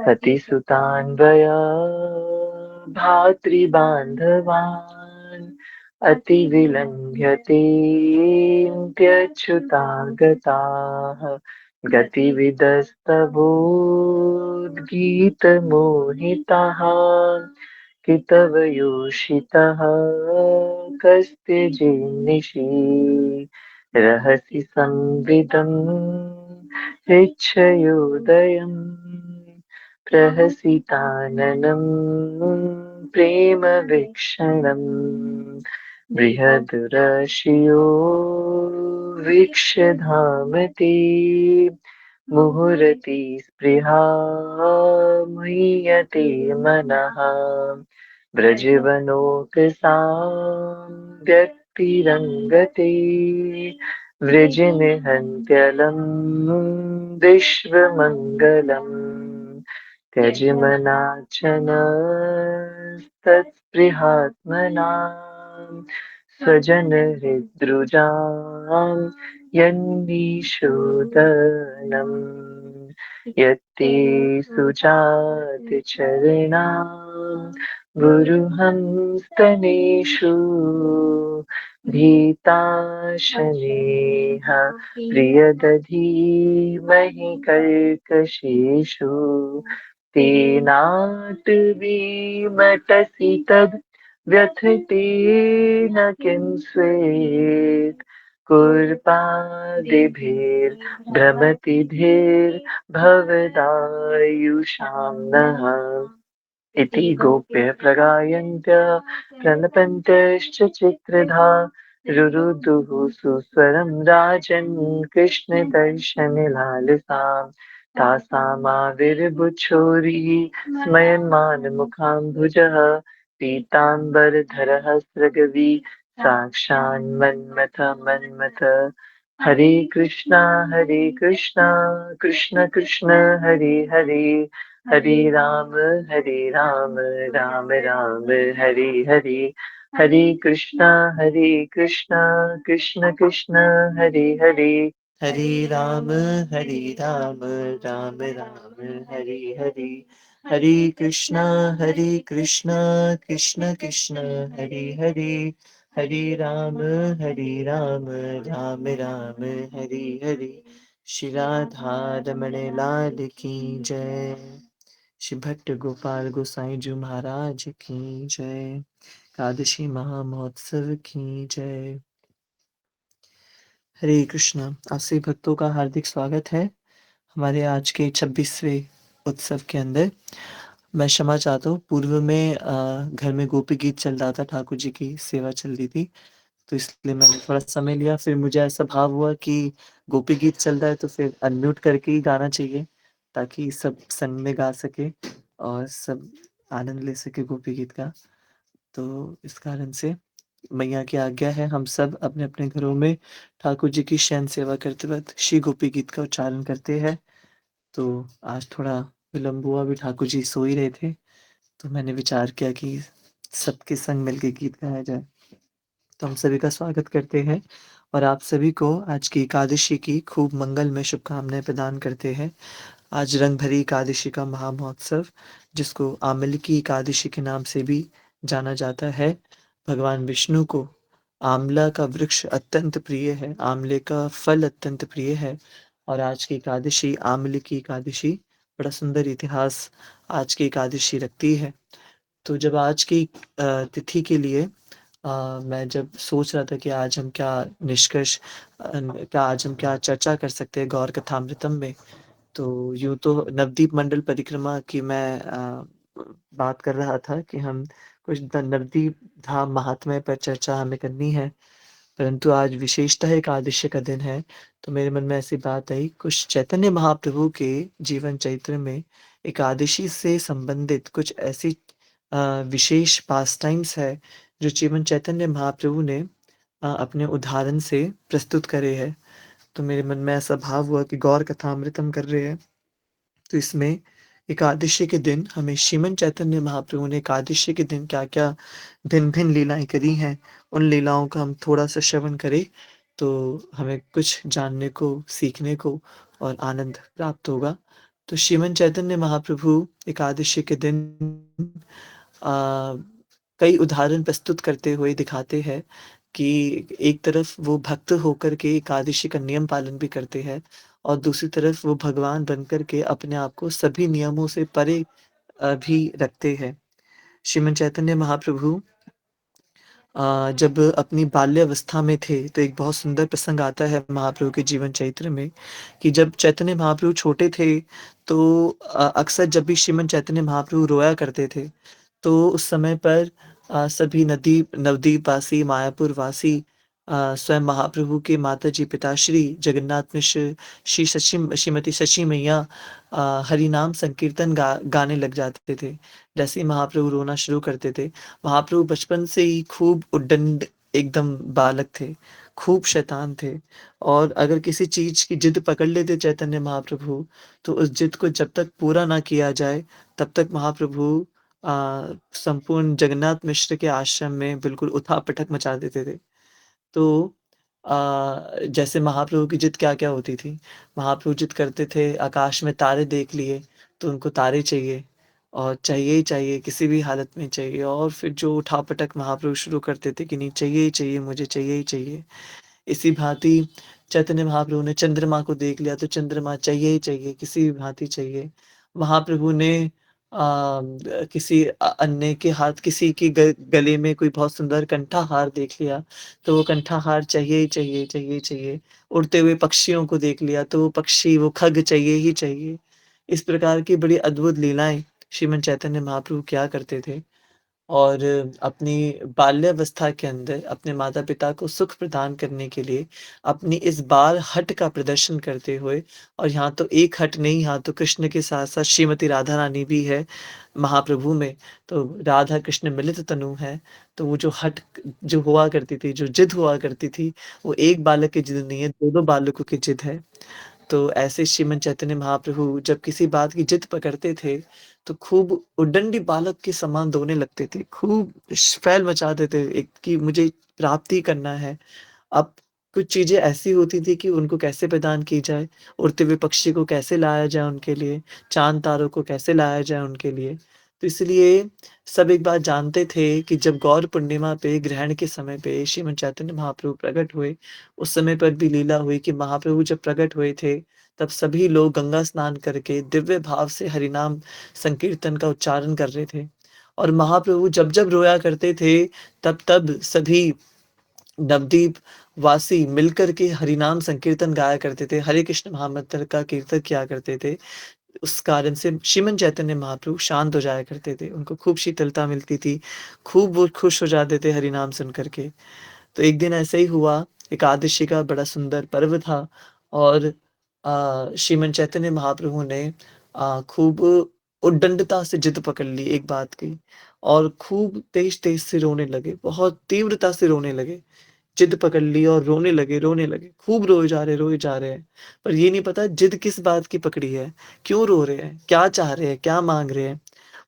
सतिसुतान्वया भातृबान्धवान् अतिविलम्ब्यतेऽन्त्यच्युता गताः गतिविदस्तवोद्गीतमोहिताः कितवयोषितः कस्त्यजिन्निषि रहसि संविदम् हृच्छयोदयम् प्रहसिताननं प्रेमवीक्षणम् बृहदुरशियो वीक्ष्य धामति मुहुरति स्पृहा मुह्यते मनः व्रजवनोकसां व्यक्तिरङ्गते वृजनिहन्त्यलं विश्वमङ्गलम् त्यजमनाचन तत्स्पृहात्मनां स्वजनहृद्रुजां यन्निषूदनम् यत्ते सुजातचरणां गुरुहंस्तनेषु भीताशनेह प्रियदधीमहि कर्कशेषु तेनाटवीमटसि तद् व्यथतेन किं स्वेत् कुर्पादिभिर्भ्रमति धीर्भवदायुषां नः इति गोप्य प्रगायन्त्य प्रणपन्त्यश्च चित्रधा रुरुदुः सुस्वरं राजन् कृष्णदर्शनलालसाम् तासामाविर्भुच्छोरिः स्मयन्मानमुखाम्बुजः पीताम्बरधरः स्रगवी साक्षान्मन्मथ मन्मथ हरे कृष्णा कृष्ण कृष्ण हरे हरे हरे राम राम राम हरे हरे हरे कृष्णा कृष्ण कृष्ण हरे हरे हरे राम राम राम हरे हरे हरे कृष्णा कृष्ण कृष्ण हरे हरे हरे राम राम राम हरे हरे श्री राधा रमण लाल की जय। श्री भट्ट गोपाल गोसाई जी महाराज की जय। एकादशी महामहोत्सव की जय। हरे कृष्णा। आप सभी भक्तों का हार्दिक स्वागत है हमारे आज के 26वें उत्सव के अंदर। मैं क्षमा चाहता हूँ, पूर्व में घर में गोपी गीत चल रहा था, ठाकुर जी की सेवा चल रही थी, तो इसलिए मैंने थोड़ा समय लिया। फिर मुझे ऐसा भाव हुआ कि गोपी गीत चल रहा है तो फिर अनम्यूट करके ही गाना चाहिए, ताकि सब संग में गा सके और सब आनंद ले सके गोपी गीत का। तो इस कारण से मैया की आज्ञा है, हम सब अपने अपने घरों में ठाकुर जी की शयन सेवा करते वक्त श्री गोपी गीत का उच्चारण करते हैं। तो आज थोड़ा विलम्ब हुआ, भी ठाकुर जी सो ही रहे थे, तो मैंने विचार किया कि सबके संग मिलके गीत गाया जाए। तो हम सभी का स्वागत करते हैं और आप सभी को आज की एकादशी की खूब मंगलमय शुभकामनाएं प्रदान करते हैं। आज रंग भरी एकादशी का महामहोत्सव, जिसको आमिल की एकादशी के नाम से भी जाना जाता है। भगवान विष्णु को आंवला का वृक्ष अत्यंत प्रिय है, आंवले का फल अत्यंत प्रिय है और आज की एकादशी आंवले की एकादशी बड़ा सुंदर इतिहास आज की एकादशी रखती है। तो जब आज की तिथि के लिए मैं जब सोच रहा था कि आज हम क्या निष्कर्ष क्या आज हम क्या चर्चा कर सकते हैं गौर कथामृतम में, तो यूँ तो नवदीप मंडल परिक्रमा की मैं बात कर रहा था कि हम कुछ नवदीप धाम महात्म्य पर चर्चा हमें करनी है, परंतु आज विशेषतः एकादशी का दिन है, तो मेरे मन में ऐसी बात आई, कुछ चैतन्य महाप्रभु के जीवन चरित्र में एकादशी से संबंधित कुछ ऐसी विशेष पास टाइम्स है जो जीवन चैतन्य महाप्रभु ने अपने उदाहरण से प्रस्तुत करे हैं। तो मेरे मन में ऐसा भाव हुआ कि गौर कथामृतम कर रहे हैं, तो इसमें एकादशी के दिन हमें श्रीमन चैतन्य महाप्रभु ने एकादशी के दिन क्या-क्या भिन्न-भिन्न लीलाएँ करी हैं, उन लीलाओं का हम थोड़ा-सा श्रवण करें, तो हमें कुछ जानने को, सीखने को और आनंद प्राप्त होगा। तो श्रीमन चैतन्य महाप्रभु एकादशी के दिन अ, कई उदाहरण प्रस्तुत करते हुए दिखाते हैं कि एक तरफ वो भक्त होकर के एकादशी का नियम पालन भी करते हैं और दूसरी तरफ वो भगवान बनकर के अपने आप को सभी नियमों से परे भी रखते हैं। श्रीमन चैतन्य महाप्रभु जब अपनी बाल्यावस्था में थे, तो एक बहुत सुंदर प्रसंग आता है महाप्रभु के जीवन चरित्र में कि जब चैतन्य महाप्रभु छोटे थे, तो अक्सर जब भी श्रीमन चैतन्य महाप्रभु रोया करते थे, तो उस समय पर सभी नवद्वीपवासी, मायापुरवासी स्वयं महाप्रभु के माताजी पिताश्री जगन्नाथ मिश्र, श्रीमती शशी मैया हरि नाम संकीर्तन गाने लग जाते थे। जैसे ही महाप्रभु रोना शुरू करते थे, महाप्रभु बचपन से ही खूब उद्दंड एकदम बालक थे, खूब शैतान थे और अगर किसी चीज़ की जिद पकड़ लेते चैतन्य महाप्रभु, तो उस जिद को जब तक पूरा ना किया जाए, तब तक महाप्रभु संपूर्ण जगन्नाथ मिश्र के आश्रम में बिल्कुल उठा-पटक मचा देते थे। तो जैसे महाप्रभु की जिद क्या-क्या होती थी। महाप्रभु जिद करते थे, आकाश में तारे देख लिए, तो उनको तारे चाहिए और चाहिए ही चाहिए, किसी भी हालत में चाहिए और फिर जो उठा-पटक महाप्रभु शुरू करते थे कि नहीं चाहिए ही चाहिए, मुझे चाहिए ही चाहिए। इसी भाँति चैतन्य महाप्रभु ने चंद्रमा को देख लिया तो चंद्रमा चाहिए ही चाहिए, किसी भी भाँति चाहिए। महाप्रभु ने किसी अन्य के हाथ किसी के गले में कोई बहुत सुंदर कंठाहार देख लिया, तो वो कंठाहार चाहिए ही चाहिए, चाहिए ही चाहिए। उड़ते हुए पक्षियों को देख लिया तो वो पक्षी, वो खग चाहिए ही चाहिए। इस प्रकार की बड़ी अद्भुत लीलाएँ श्रीमन चैतन्य महाप्रभु किया करते थे। और अपनी बाल्यावस्था के अंदर अपने माता-पिता को सुख प्रदान करने के लिए अपनी इस बाल हठ का प्रदर्शन करते हुए और यहाँ तो एक हठ नहीं, यहाँ तो कृष्ण के साथ-साथ श्रीमती राधा रानी भी है महाप्रभु में। तो राधा कृष्ण मिलित तनु है, तो वो जो हठ जो हुआ करती थी, जो जिद हुआ करती थी, वो एक बालक की जिद नहीं है, 2-2 बालकों की जिद है। तो ऐसे श्रीमन चैतन्य महाप्रभु जब किसी बात की जिद पकड़ते थे, तो खूब उद्दंडी बालक के समान दौड़ने लगते थे, खूब फैल मचा देते एक कि मुझे प्राप्ति करना है। अब कुछ चीज़ें ऐसी होती थी कि उनको कैसे प्रदान की जाए, उड़ते हुए पक्षी को कैसे लाया जाए उनके लिए, चाँद-तारों को कैसे लाया जाए उनके लिए। तो इसलिए सब एक बात जानते थे कि जब गौर पूर्णिमा पे ग्रहण के समय पे श्रीमन चैतन्य महाप्रभु प्रकट हुए, उस समय पर भी लीला हुई कि महाप्रभु जब प्रकट हुए थे, तब सभी लोग गंगा स्नान करके दिव्य भाव से हरिनाम संकीर्तन का उच्चारण कर रहे थे। और महाप्रभु जब-जब रोया करते थे, तब-तब सभी नवद्वीप वासी मिलकर के हरिनाम संकीर्तन गाया करते थे, हरे कृष्ण महामंत्र का कीर्तन किया करते थे। उस कारण से श्रीमन चैतन्य महाप्रभु शांत हो जाया करते थे, उनको खूब शीतलता मिलती थी, खूब वो खुश हो जाते थे हरिनाम सुन कर के। तो एक दिन ऐसे ही हुआ, एकादशी का बड़ा सुंदर पर्व था और श्रीमन चैतन्य महाप्रभु ने खूब उद्दंडता से जिद पकड़ ली एक बात की और खूब तेज-तेज से रोने लगे, बहुत तीव्रता से रोने लगे। जिद पकड़ ली और रोने लगे, खूब रोए जा रहे हैं। पर ये नहीं पता जिद किस बात की पकड़ी है, क्यों रो रहे हैं, क्या चाह रहे हैं, क्या माँग रहे हैं?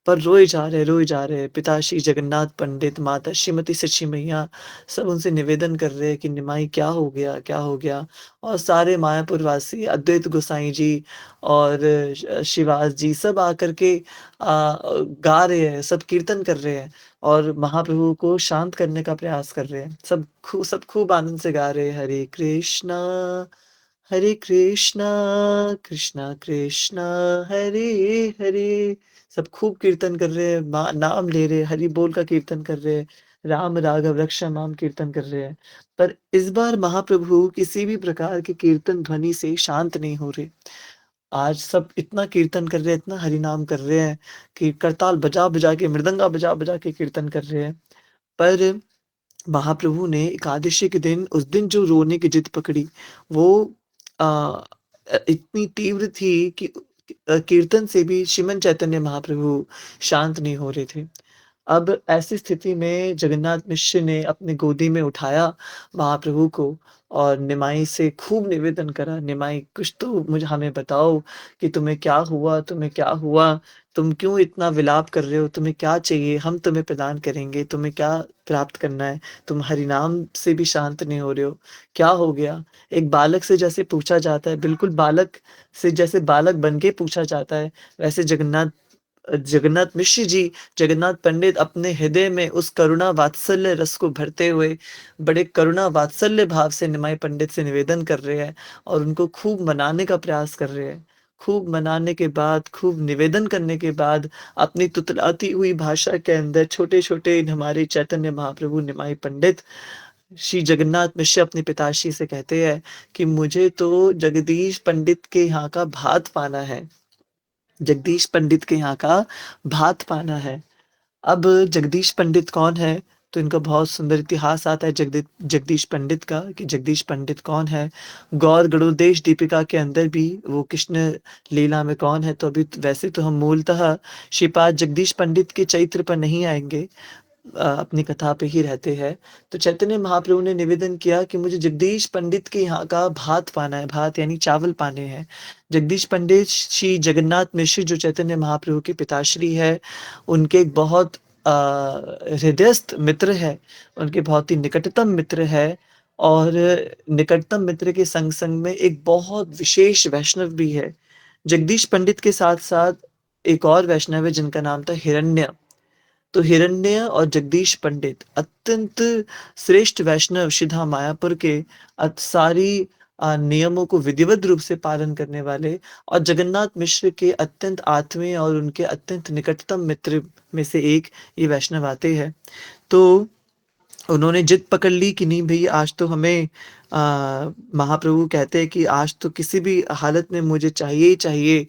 पर रोए जा रहे हैं। पिताश्री जगन्नाथ पंडित, माता श्रीमती सची मैया सब उनसे निवेदन कर रहे हैं कि निमाई क्या हो गया, क्या हो गया? और सारे मायापुर वासी अद्वैत गोसाई जी और शिवास जी सब आकर के गा रहे हैं, सब कीर्तन कर रहे हैं और महाप्रभु को शांत करने का प्रयास कर रहे हैं। सब खूब आनंद से गा रहे हैं, हरे कृष्णा, कृष्णा कृष्णा, हरे हरे। सब खूब कीर्तन कर रहे हैं, नाम ले रहे हैं, हरि बोल का कीर्तन कर रहे हैं, राम राघव रक्षामाम कीर्तन कर रहे हैं। पर इस बार महाप्रभु किसी भी प्रकार के कीर्तन ध्वनि से शांत नहीं हो रहे। आज सब इतना कीर्तन कर रहे हैं, इतना हरि नाम कर रहे हैं कि करताल बजा-बजा के, मृदंगा बजा-बजा के कीर्तन कर रहे हैं। पर महाप्रभु ने एकादशी के दिन उस दिन जो रोने की जिद पकड़ी, वो इतनी तीव्र थी कि कीर्तन से भी श्रीमन चैतन्य महाप्रभु शांत नहीं हो रहे थे। अब ऐसी स्थिति में जगन्नाथ मिश्र ने अपनी गोदी में उठाया महाप्रभु को और निमाई से खूब निवेदन करा, "निमाई कुछ तो मुझे हमें बताओ कि तुम्हें क्या हुआ? तुम्हें क्या हुआ? तुम क्यों इतना विलाप कर रहे हो? तुम्हें क्या चाहिए? हम तुम्हें प्रदान करेंगे। तुम्हें क्या प्राप्त करना है? तुम हरिनाम से भी शांत नहीं हो रहे हो। क्या हो गया?" एक बालक से जैसे पूछा जाता है, बिल्कुल बालक से जैसे बालक बन के पूछा जाता है, वैसे जगन्नाथ मिश्र जी, जगन्नाथ पंडित अपने हृदय में उस करुणा वात्सल्य रस को भरते हुए, बड़े करुणा वात्सल्य भाव से निमाई पंडित से निवेदन कर रहे हैं और उनको खूब मनाने का प्रयास कर रहे हैं। खूब मनाने के बाद, खूब निवेदन करने के बाद, अपनी तुतलाती हुई भाषा के अंदर छोटे-छोटे हमारे चैतन्य महाप्रभु निमाई पंडित, श्री जगन्नाथ मिश्र अपने पिताश्री से कहते हैं कि मुझे तो जगदीश पंडित के यहाँ का भात पाना है। जगदीश पंडित के यहाँ का भात पाना है। अब जगदीश पंडित कौन है? तो इनका बहुत सुंदर इतिहास आता है जगदीश पंडित का कि जगदीश पंडित कौन है? गौर गरुड़देश दीपिका के अंदर भी वो कृष्ण लीला में कौन है? तो अभी वैसे तो हम मूलतः श्रीपाद जगदीश पंडित के चरित्र पर नहीं आएँगे, अपनी कथा पे ही रहते हैं। तो चैतन्य महाप्रभु ने निवेदन किया कि मुझे जगदीश पंडित के यहाँ का भात पाना है, भात यानी चावल पाने हैं। जगदीश पंडित श्री जगन्नाथ मिश्र जो चैतन्य महाप्रभु के पिताश्री है, उनके एक बहुत हृदयस्थ मित्र है, उनके बहुत ही निकटतम मित्र है और निकटतम मित्र के संग-संग में एक बहुत विशेष वैष्णव भी है। जगदीश पंडित के साथ-साथ एक और वैष्णव है जिनका नाम था हिरण्य। तो हिरण्य और जगदीश पंडित अत्यंत श्रेष्ठ वैष्णव शिधा मायापुर के सारी नियमों को विधिवत रूप से पालन करने वाले और जगन्नाथ मिश्र के अत्यंत आत्मीय और उनके अत्यंत निकटतम मित्र में से एक ये वैष्णव आते हैं। तो उन्होंने जिद पकड़ ली कि नहीं भई आज तो हमें महाप्रभु कहते हैं कि आज तो किसी भी हालत में मुझे चाहिए ही चाहिए,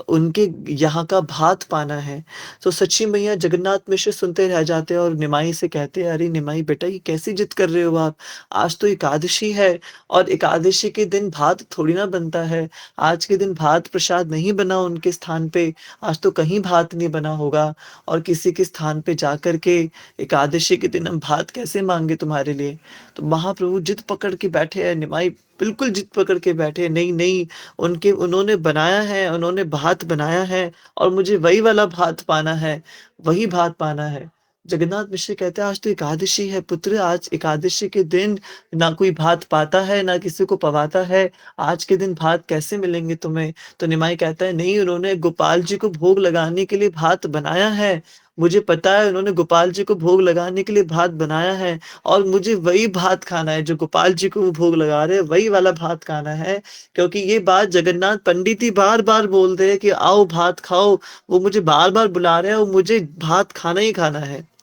उनके यहाँ का भात पाना है। तो सच्ची मैया जगन्नाथ मिश्र सुनते रह जाते हैं और निमाई से कहते हैं, "अरे निमाई बेटा ये कैसी जिद कर रहे हो आप? आज तो एकादशी है और एकादशी के दिन भात थोड़ी ना बनता है। आज के दिन भात प्रसाद नहीं बना उनके स्थान पे, आज तो कहीं भात नहीं बना होगा और किसी के स्थान पे जाकर के एकादशी के दिन हम भात कैसे माँगे तुम्हारे लिए?" तो महाप्रभु जिद पकड़ के बैठे हैं, निमाई बिल्कुल जिद पकड़ के बैठे हैं, नहीं, नहीं, उनके उन्होंने बनाया है, उन्होंने भात बनाया है और मुझे वही वाला भात पाना है, वही भात पाना है। जगन्नाथ मिश्र कहते हैं, "आज तो एकादशी है पुत्र, आज एकादशी के दिन ना कोई भात पाता है, ना किसी को पवाता है, आज के दिन भात कैसे मिलेंगे तुम्हें?" तो निमाई कहता है, "नहीं, उन्होंने गोपाल जी को भोग लगाने के लिए भात बनाया है। मुझे पता है उन्होंने गोपाल जी को भोग लगाने के लिए भात बनाया है और मुझे वही भात खाना है जो गोपाल जी को वो भोग लगा रहे हैं, वही वाला भात खाना है, क्योंकि ये बात जगन्नाथ पंडित ही बार-बार बोल रहे हैं कि आओ भात खाओ, वो मुझे बार-बार बुला रहे हैं और मुझे भात खाना ही खाना है।"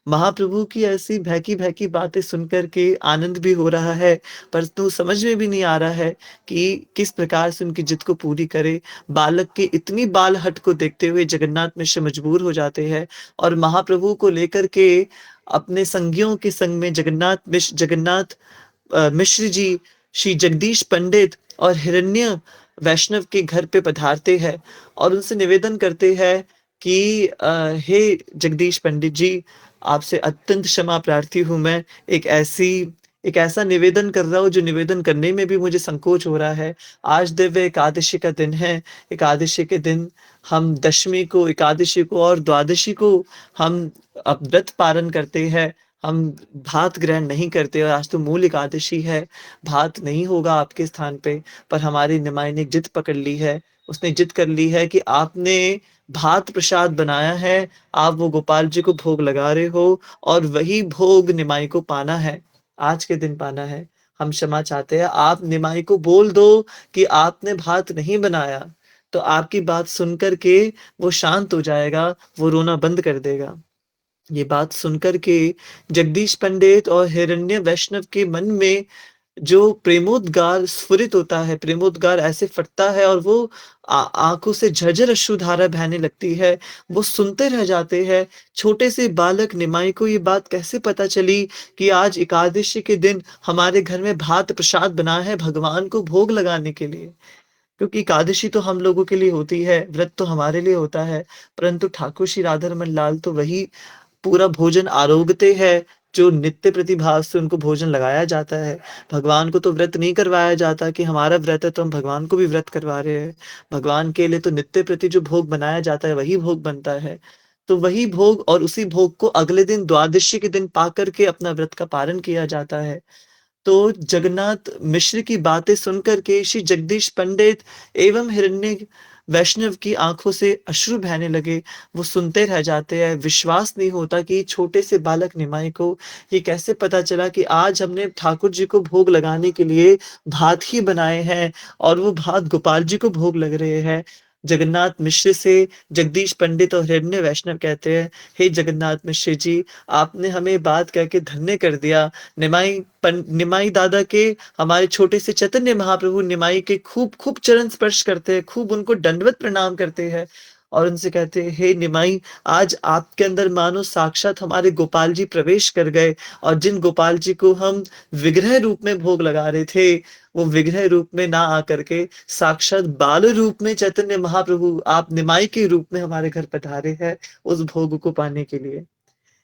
महाप्रभु की ऐसी बहकी-बहकी बातें सुनकर के आनंद भी हो रहा है, परंतु समझ में भी नहीं आ रहा है कि किस प्रकार से उनकी जिद को पूरी करे। बालक की इतनी बाल-हठ को देखते हुए जगन्नाथ मिश्र मजबूर हो जाते हैं और महाप्रभु को लेकर के अपने संगियों के संग में जगन्नाथ मिश्र जी, श्री जगदीश पंडित और हिरण्य वैष्णव के घर पे पधारते हैं और उनसे निवेदन करते हैं कि हे जगदीश पंडित जी, आपसे अत्यंत क्षमा प्रार्थी हूँ मैं। एक ऐसा निवेदन कर रहा हूँ जो निवेदन करने में भी मुझे संकोच हो रहा है। आज दिव्य एकादशी का दिन है। एकादशी के दिन हम दशमी को, एकादशी को और द्वादशी को हम व्रत पारण करते हैं। हम भात ग्रहण नहीं करते और आज तो मूल एकादशी है, भात नहीं होगा आपके स्थान पे। पर हमारी निमाई ने जिद पकड़ ली है, उसने जिद कर ली है कि आपने भात प्रसाद बनाया है, आप वो गोपाल जी को भोग लगा रहे हो और वही भोग निमाई को पाना है, आज के दिन पाना है। हम क्षमा चाहते हैं, आप निमाई को बोल दो कि आपने भात नहीं बनाया, तो आपकी बात सुन कर के वो शांत हो जाएगा, वो रोना बंद कर देगा। ये बात सुनकर के जगदीश पंडित और हिरण्य वैष्णव के मन में जो प्रेमोद्गार स्फुरित होता है, प्रेमोद्गार ऐसे फटता है और वो आँखों से झरझर अश्रुधारा बहने लगती है। वो सुनते रह जाते हैं। छोटे से बालक निमाई को ये बात कैसे पता चली कि आज एकादशी के दिन हमारे घर में भात प्रसाद बना है भगवान को भोग लगाने के लिए। क्योंकि एकादशी तो हम लोगों के लिए होती है, व्रत तो हमारे लिए होता है, परंतु ठाकुर श्री राधारमण लाल तो वही पूरा भोजन आरोगते हैं, जो नित्य प्रतिभाव से उनको भोजन लगाया जाता है। भगवान को तो व्रत नहीं करवाया जाता कि हमारा व्रत है तो हम भगवान को भी व्रत करवा रहे हैं। भगवान के लिए तो नित्य प्रति जो भोग बनाया जाता है, वही भोग बनता है। तो वही भोग और उसी भोग को अगले दिन द्वादशी के दिन पा कर के अपना व्रत का पारण किया जाता है। तो जगन्नाथ मिश्र की बातें सुनकर के श्री जगदीश पंडित एवं हिरण्य वैष्णव की आंखों से अश्रु बहने लगे। वो सुनते रह जाते हैं, विश्वास नहीं होता कि छोटे से बालक निमाई को ये कैसे पता चला कि आज हमने ठाकुर जी को भोग लगाने के लिए भात ही बनाए हैं और वो भात गोपाल जी को भोग लग रहे हैं। जगन्नाथ मिश्र से जगदीश पंडित और हिरण्य वैष्णव कहते हैं, हे जगन्नाथ मिश्र जी, आपने हमें बात कह के धन्य कर दिया। निमाई दादा के हमारे छोटे से चैतन्य महाप्रभु निमाई के खूब खूब चरण स्पर्श करते हैं, खूब उनको दंडवत प्रणाम करते हैं और उनसे कहते हैं, हे निमाई, आज आपके अंदर मानो साक्षात हमारे गोपाल जी प्रवेश कर गए और जिन गोपाल जी को हम विग्रह रूप में भोग लगा रहे थे, वो विग्रह रूप में ना आकर के साक्षात बाल रूप में चैतन्य महाप्रभु आप निमाई के रूप में हमारे घर पधारे हैं उस भोग को पाने के लिए।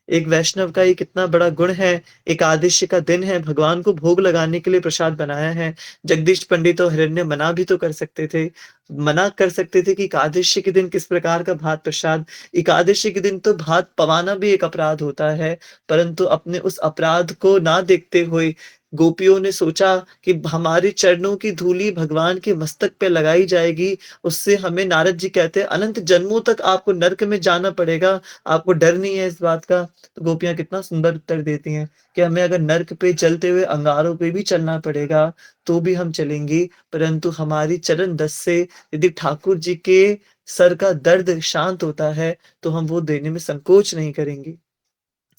एक वैष्णव का ये कितना बड़ा गुण है। एकादशी का दिन है, भगवान को भोग लगाने के लिए प्रसाद बनाया है। जगदीश पंडित और हिरण्य मना भी तो कर सकते थे। मना कर सकते थे कि एकादशी के दिन किस प्रकार का भात प्रसाद। एकादशी के दिन तो भात पवाना भी एक अपराध होता है, परंतु अपने उस अपराध को ना देखते हुए गोपियों ने सोचा कि हमारे चरणों की धूलि भगवान के मस्तक पे लगाई जाएगी, उससे हमें नारद जी कहते हैं अनंत जन्मों तक आपको नर्क में जाना पड़ेगा, आपको डर नहीं है इस बात का। तो गोपियाँ कितना सुंदर उत्तर देती हैं कि हमें अगर नर्क पे जलते हुए अंगारों पे भी चलना पड़ेगा, तो भी हम चलेंगी, परंतु हमारी चरण दस से यदि ठाकुर जी के सर का दर्द शांत होता है, तो हम वो देने में संकोच नहीं करेंगी।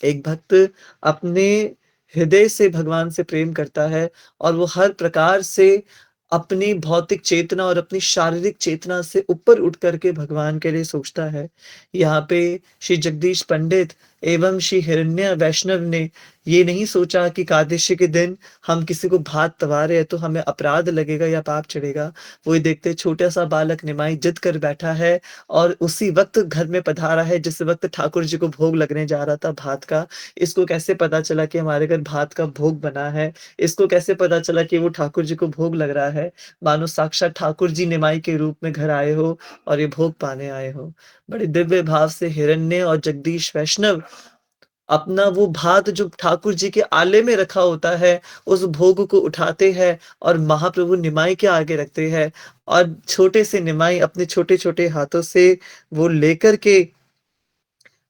एक भक्त अपने हृदय से भगवान से प्रेम करता है और वो हर प्रकार से अपनी भौतिक चेतना और अपनी शारीरिक चेतना से ऊपर उठ करके भगवान के लिए सोचता है। यहाँ पे श्री जगदीश पंडित एवं श्री हिरण्य वैष्णव ने ये नहीं सोचा कि एकादशी के दिन हम किसी को भात तवा रहे हैं तो हमें अपराध लगेगा या पाप चढ़ेगा। वो ये देखते छोटा सा बालक निमाई जिद कर बैठा है और उसी वक्त घर में पधारा है जिस वक्त ठाकुर जी को भोग लगने जा रहा था भात का। इसको कैसे पता चला कि हमारे घर भात का भोग बना है? इसको कैसे पता चला कि वो ठाकुर जी को भोग लग रहा है? मानो साक्षात ठाकुर जी निमाई के रूप में घर आए हो और ये भोग पाने आए हो। बड़े दिव्य भाव से हिरण्य और जगदीश वैष्णव अपना वो भात जो ठाकुर जी के आले में रखा होता है, उस भोग को उठाते हैं और महाप्रभु निमाई के आगे रखते हैं और छोटे से निमाई अपने छोटे-छोटे हाथों से वो लेकर के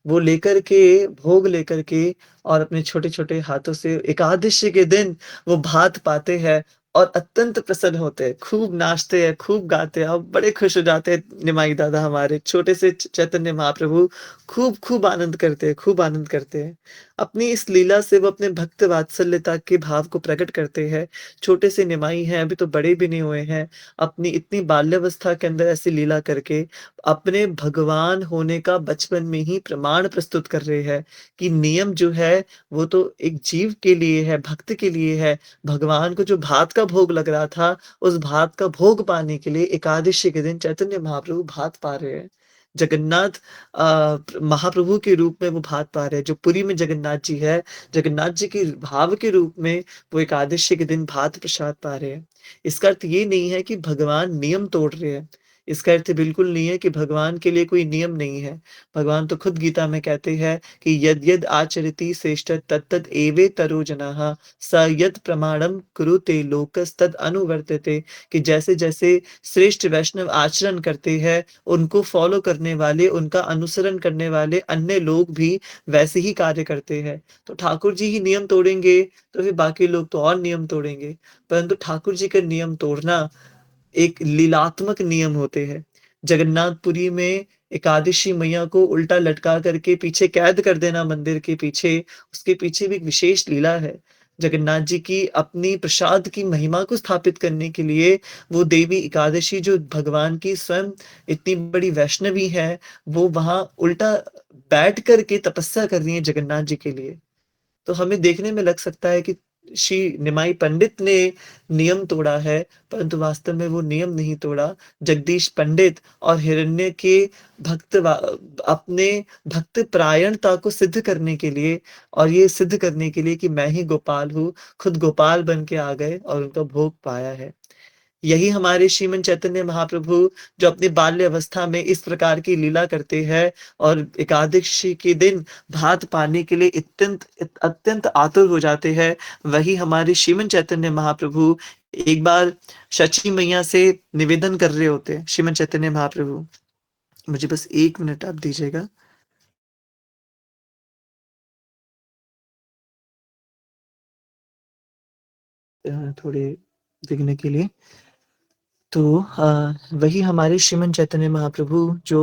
वो लेकर के भोग लेकर के और अपने छोटे-छोटे हाथों से एकादशी के दिन वो भात पाते हैं और अत्यंत प्रसन्न होते हैं, खूब नाचते हैं, खूब गाते हैं और बड़े खुश हो जाते हैं निमाई दादा हमारे छोटे से चैतन्य महाप्रभु खूब-खूब आनंद करते हैं, खूब आनंद करते हैं। अपनी इस लीला से वो अपने भक्त वात्सल्यता के भाव को प्रकट करते हैं। छोटे से निमाई हैं, अभी तो बड़े भी नहीं हुए हैं, अपनी इतनी बाल्यावस्था के अंदर ऐसी लीला करके अपने भगवान होने का बचपन में ही प्रमाण प्रस्तुत कर रहे हैं कि नियम जो है वो तो एक जीव के लिए है, भक्त के लिए है। भगवान को जो भात का भोग लग रहा था, उस भात का भोग पाने के लिए एकादशी के दिन चैतन्य महाप्रभु भात पा रहे हैं। जगन्नाथ महाप्रभु के रूप में वो भात पा रहे हैं, जो पुरी में जगन्नाथ जी है, जगन्नाथ जी के भाव के रूप में वो एकादशी के दिन भात प्रसाद पा रहे हैं। इसका अर्थ ये नहीं है कि भगवान नियम तोड़ रहे हैं। इसका अर्थ बिल्कुल नहीं है कि भगवान के लिए कोई नियम नहीं है। भगवान तो खुद गीता में कहते हैं कि यद्यद् आचरति श्रेष्ठ तत्तद् एवेतरो जनाः स यत् प्रमाणम कुरुते लोकस्तद् अनुवर्तते कि जैसे-जैसे श्रेष्ठ वैष्णव आचरण करते हैं, उनको फॉलो करने वाले, उनका अनुसरण करने वाले अन्य लोग भी वैसे ही कार्य करते हैं। तो ठाकुर जी ही नियम तोड़ेंगे, तो फिर बाकी लोग तो और नियम तोड़ेंगे। परंतु ठाकुर जी का नियम तोड़ना एक लीलात्मक नियम होते हैं। जगन्नाथपुरी में एकादशी मैया को उल्टा लटका करके पीछे कैद कर देना मंदिर के पीछे, उसके पीछे भी एक विशेष लीला है। जगन्नाथ जी की अपनी प्रसाद की महिमा को स्थापित करने के लिए वो देवी एकादशी जो भगवान की स्वयं इतनी बड़ी वैष्णवी है, वो वहाँ उल्टा बैठ कर के तपस्या कर रही हैं जगन्नाथ जी के लिए। तो हमें देखने में लग सकता है कि श्री निमाई पंडित ने नियम तोड़ा है, परंतु वास्तव में वो नियम नहीं तोड़ा। जगदीश पंडित और हिरण्य के अपने भक्त परायणता को सिद्ध करने के लिए और ये सिद्ध करने के लिए कि मैं ही गोपाल हूँ, खुद गोपाल बन के आ गए और उनका भोग पाया है। यही हमारे श्रीमन चैतन्य महाप्रभु जो अपनी बाल्य अवस्था में इस प्रकार की लीला करते हैं और एकादशी के दिन भात पाने के लिए अत्यंत आतुर हो जाते हैं। वही हमारे श्रीमन चैतन्य महाप्रभु एक बार शची मैया से निवेदन कर रहे होते हैं। श्रीमन चैतन्य महाप्रभु, मुझे बस 1 मिनट आप दीजिएगा। थोड़े देखने के लिए। तो वही हमारे श्रीमन चैतन्य महाप्रभु जो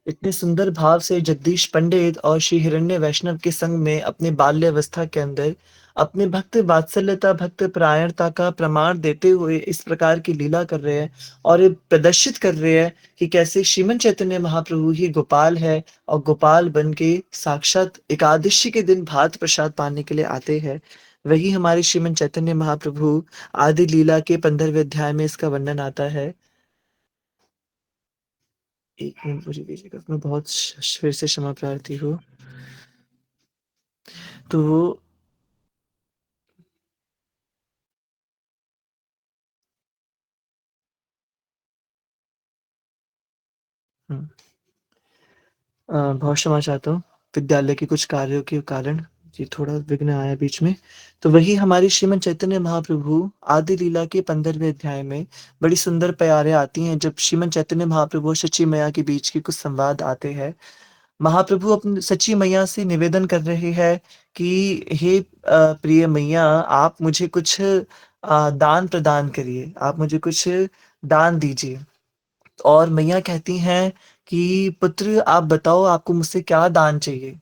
इतने सुंदर भाव से जगदीश पंडित और श्री हिरण्य वैष्णव के संग में अपने बाल्य अवस्था के अंदर अपने भक्त वात्सल्यता भक्त परायणता का प्रमाण देते हुए इस प्रकार की लीला कर रहे हैं और ये प्रदर्शित कर रहे हैं कि कैसे श्रीमन चैतन्य महाप्रभु ही गोपाल है और गोपाल बन के साक्षात एकादशी के दिन भात प्रसाद पाने के लिए आते हैं। वही हमारे श्रीमन चैतन्य महाप्रभु आदि लीला के 15वें अध्याय में इसका वर्णन आता है। 1 मिनट मुझे दीजिएगा, मैं बहुत फिर से क्षमा प्रार्थी हूँ। तो हुँ, बहुत क्षमा चाहता हूँ, विद्यालय के कुछ कार्यों के कारण जी थोड़ा विघ्न आया बीच में। तो वही हमारे श्रीमन चैतन्य महाप्रभु आदि लीला के 15वें अध्याय में बड़ी सुंदर प्यारे आती हैं जब श्रीमन चैतन्य महाप्रभु और सच्ची मैया के बीच के कुछ संवाद आते हैं। महाप्रभु अपनी सच्ची मैया से निवेदन कर रहे हैं कि हे प्रिय मैया, आप मुझे कुछ दान प्रदान करिए, आप मुझे कुछ दान दीजिए। और मैया कहती हैं कि पुत्र आप बताओ आपको मुझसे क्या दान चाहिए?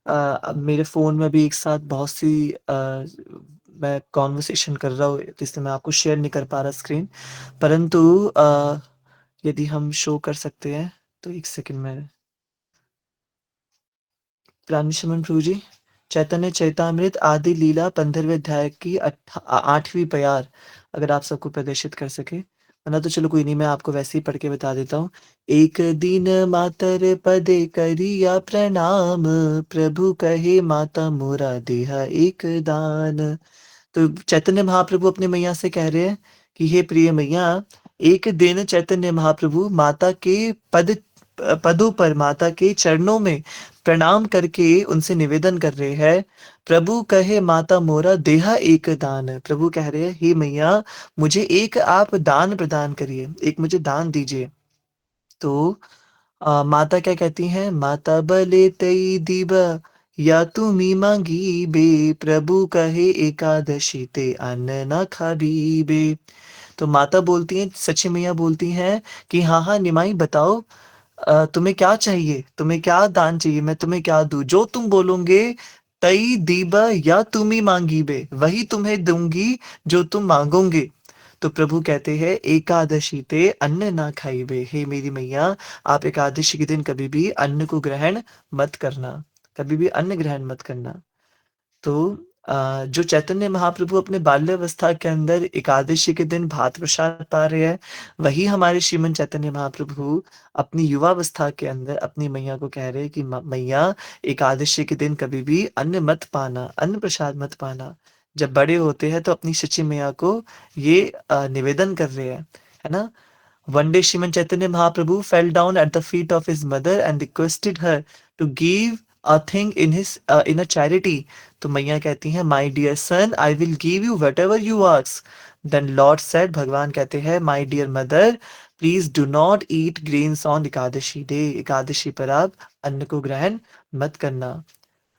अब मेरे फ़ोन में भी एक साथ बहुत सी मैं कन्वर्सेशन कर रहा हूँ, तो इसलिए मैं आपको शेयर नहीं कर पा रहा स्क्रीन। परंतु यदि हम शो कर सकते हैं, तो 1 सेकंड में रानी शमन प्रभु जी, चैतन्य चैतामृत आदि लीला 15वें अध्याय की 8वीं प्यार अगर आप सबको प्रदर्शित कर सके, वरना तो चलो कोई नहीं, मैं आपको वैसे ही पढ़ के बता देता हूँ। एक दिन मातर पदे करिया प्रणाम, प्रभु कहे माता मोरा देहा एक दान। तो चैतन्य महाप्रभु अपने मैया से कह रहे हैं कि हे प्रिय मैया, एक दिन चैतन्य महाप्रभु माता के पदों पर माता के चरणों में प्रणाम करके उनसे निवेदन कर रहे हैं। प्रभु कहे माता मोरा देहा एक दान। प्रभु कह रहे हैं हे मैया, मुझे एक आप दान प्रदान करिए, एक मुझे दान दीजिए। तो माता क्या कहती हैं? माता बले तई दिबा या तुम्ही मांगी बे, प्रभु कहे एकादशी ते अन्न ना खाबीबे। तो माता बोलती हैं, सची मैया बोलती हैं कि हाँ हाँ निमाई बताओ, तुम्हें क्या चाहिए? तुम्हें क्या दान चाहिए? मैं तुम्हें क्या दूँ? जो तुम बोलोगे तई दीबा या तुम ही मांगी बे, वही तुम्हें दूंगी जो तुम मांगोगे। तो प्रभु कहते हैं एकादशी ते अन्न ना खाइबे। हे मेरी मैया, आप एकादशी के दिन कभी भी अन्न को ग्रहण मत करना, कभी भी अन्न ग्रहण मत करना। तो जो चैतन्य महाप्रभु अपने बाल्यावस्था के अंदर एकादशी के दिन भात प्रसाद पा रहे हैं, वही हमारे श्रीमन चैतन्य महाप्रभु अपनी युवावस्था के अंदर अपनी मैया को कह रहे हैं कि मैया, एकादशी के दिन कभी भी अन्न मत पाना, अन्न प्रसाद मत पाना। जब बड़े होते हैं तो अपनी सच्ची मैया को ये निवेदन कर रहे हैं, है ना? One day, Shriman Chaitanya Mahaprabhu fell down at the feet of his mother and requested her to give a thing in a charity. तो मैया कहती हैं, My dear son, I will give you whatever you ask. Then Lord said, भगवान कहते हैं, My dear mother, please do not eat grains on Ekadashi day. Ekadashi पर आप अन्न को ग्रहण मत करना।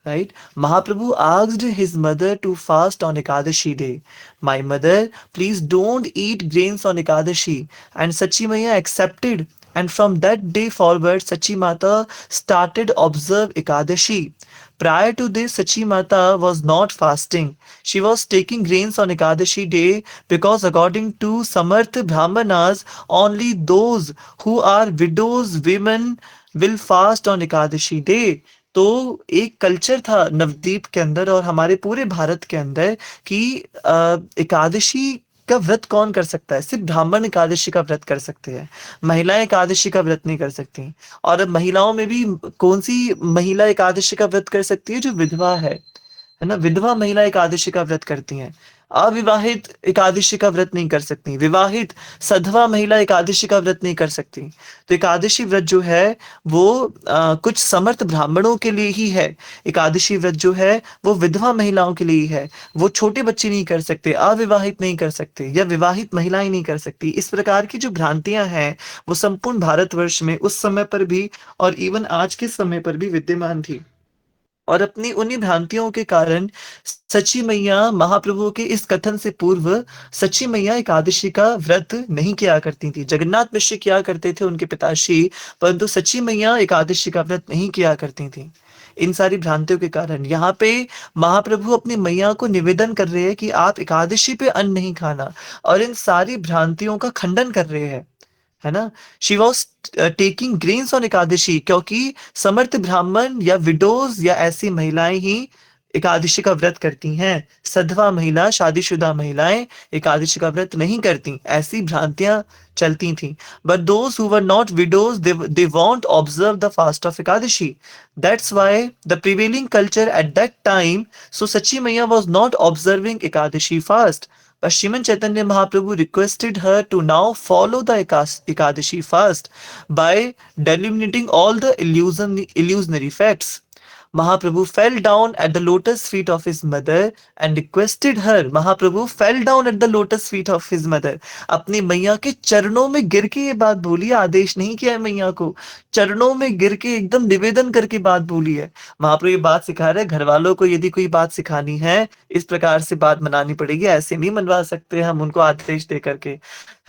Right? Mahaprabhu asked his mother to fast on Ekadashi day. My mother, please don't eat grains on Ekadashi. And Sachi Maya accepted. And from that day forward, Sachi Mata started observe Ekadashi. Prior to this, Sachi Mata was not fasting. She was taking grains on Ekadashi day because according to Samarth Brahmanas, only those who are widows women will fast on Ekadashi day. तो एक culture था नवद्वीप के अंदर और हमारे पूरे भारत के अंदर कि एकादशी का व्रत कौन कर सकता है? सिर्फ ब्राह्मण एकादशी का व्रत कर सकते हैं, महिलाएं एकादशी का व्रत नहीं कर सकती। और अब महिलाओं में भी कौन सी महिला एकादशी का व्रत कर सकती है? जो विधवा है ना, विधवा महिला एकादशी का व्रत करती हैं। अविवाहित एकादशी का व्रत नहीं कर सकती, विवाहित सधवा महिला एकादशी का व्रत नहीं कर सकती। तो एकादशी व्रत जो है वो कुछ समर्थ ब्राह्मणों के लिए ही है। एकादशी व्रत जो है वो विधवा महिलाओं के लिए ही है। वो छोटे बच्चे नहीं कर सकते, अविवाहित नहीं कर सकते, या विवाहित महिलाएं नहीं कर सकती। इस प्रकार की जो भ्रांतियां हैं वो संपूर्ण भारतवर्ष में उस समय पर भी और इवन आज के समय पर भी विद्यमान थी। और अपनी उन्हीं भ्रांतियों के कारण सची मैया महाप्रभु के इस कथन से पूर्व सची मैया एकादशी का व्रत नहीं किया करती थी। जगन्नाथ मिश्र किया करते थे, उनके पिताश्री, परंतु सची मैया एकादशी का व्रत नहीं किया करती थी। इन सारी भ्रांतियों के कारण यहाँ पे महाप्रभु अपनी मैया को निवेदन कर रहे हैं कि आप एकादशी पे अन्न नहीं खाना, और इन सारी भ्रांतियों का खंडन कर रहे हैं, है ना। She was taking grains on Ekadashi, क्योंकि समर्थ ब्राह्मण या विडोज या ऐसी महिलाएं ही एकादशी का व्रत करती हैं। सधवा महिला, शादीशुदा महिलाएं एकादशी का व्रत नहीं करती, ऐसी भ्रांतियां चलती थी। But those who were not widows, they won't observe the fast of Ekadashi. That's why the prevailing culture at that time, so Sachi Maiya was not observing Ekadashi fast. But Sriman Chaitanya Mahaprabhu requested her to now follow the Ekadashi fast by delimiting all the illusionary facts. Mahaprabhu fell down at the lotus feet of his mother and requested her. Mahaprabhu fell down at the lotus feet of his mother. अपनी मैया के चरणों में गिर के ये बात बोली है, आदेश नहीं किया है मैया को, चरणों में गिर के एकदम निवेदन करके बात बोली है। महाप्रभु ये बात सिखा रहे हैं, घर वालों को यदि कोई बात सिखानी है इस प्रकार से बात मनानी पड़ेगी, ऐसे नहीं मनवा सकते हम उनको आदेश दे करके,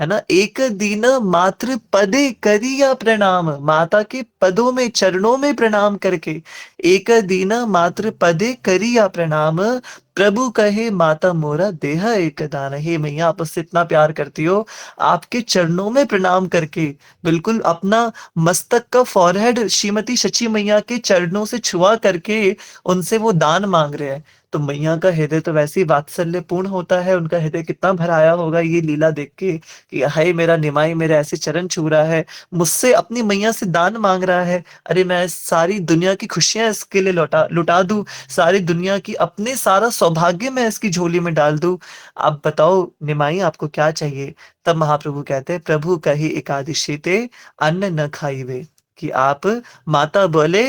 है ना। एक दिन मात्र पदे करिया प्रणाम, माता के पदों में चरणों में प्रणाम करके, एक दिन मात्र पदे करिया प्रणाम, प्रभु कहे माता मोरा देह एक दान। हे मैया, आप उससे इतना प्यार करती हो, आपके चरणों में प्रणाम करके, बिल्कुल अपना मस्तक का फॉरहेड श्रीमती शची मैया के चरणों से छुआ करके उनसे वो दान मांग रहे हैं। तो मैया का हृदय तो वैसे ही वात्सल्य पूर्ण होता है, उनका हृदय कितना भराया होगा ये लीला देख के कि हाय मेरा निमाई मेरे ऐसे चरण छू रहा है, मुझसे अपनी मैया से दान मांग रहा है। अरे मैं सारी दुनिया की खुशियां इसके लिए लौटा लुटा दूं, सारी दुनिया की अपने सारा सौभाग्य मैं इसकी झोली में डाल दूं। आप बताओ निमाई आपको क्या चाहिए? तब महाप्रभु कहते हैं, प्रभु कही एकादशी ते अन्न न खाइबे, कि आप माता बोले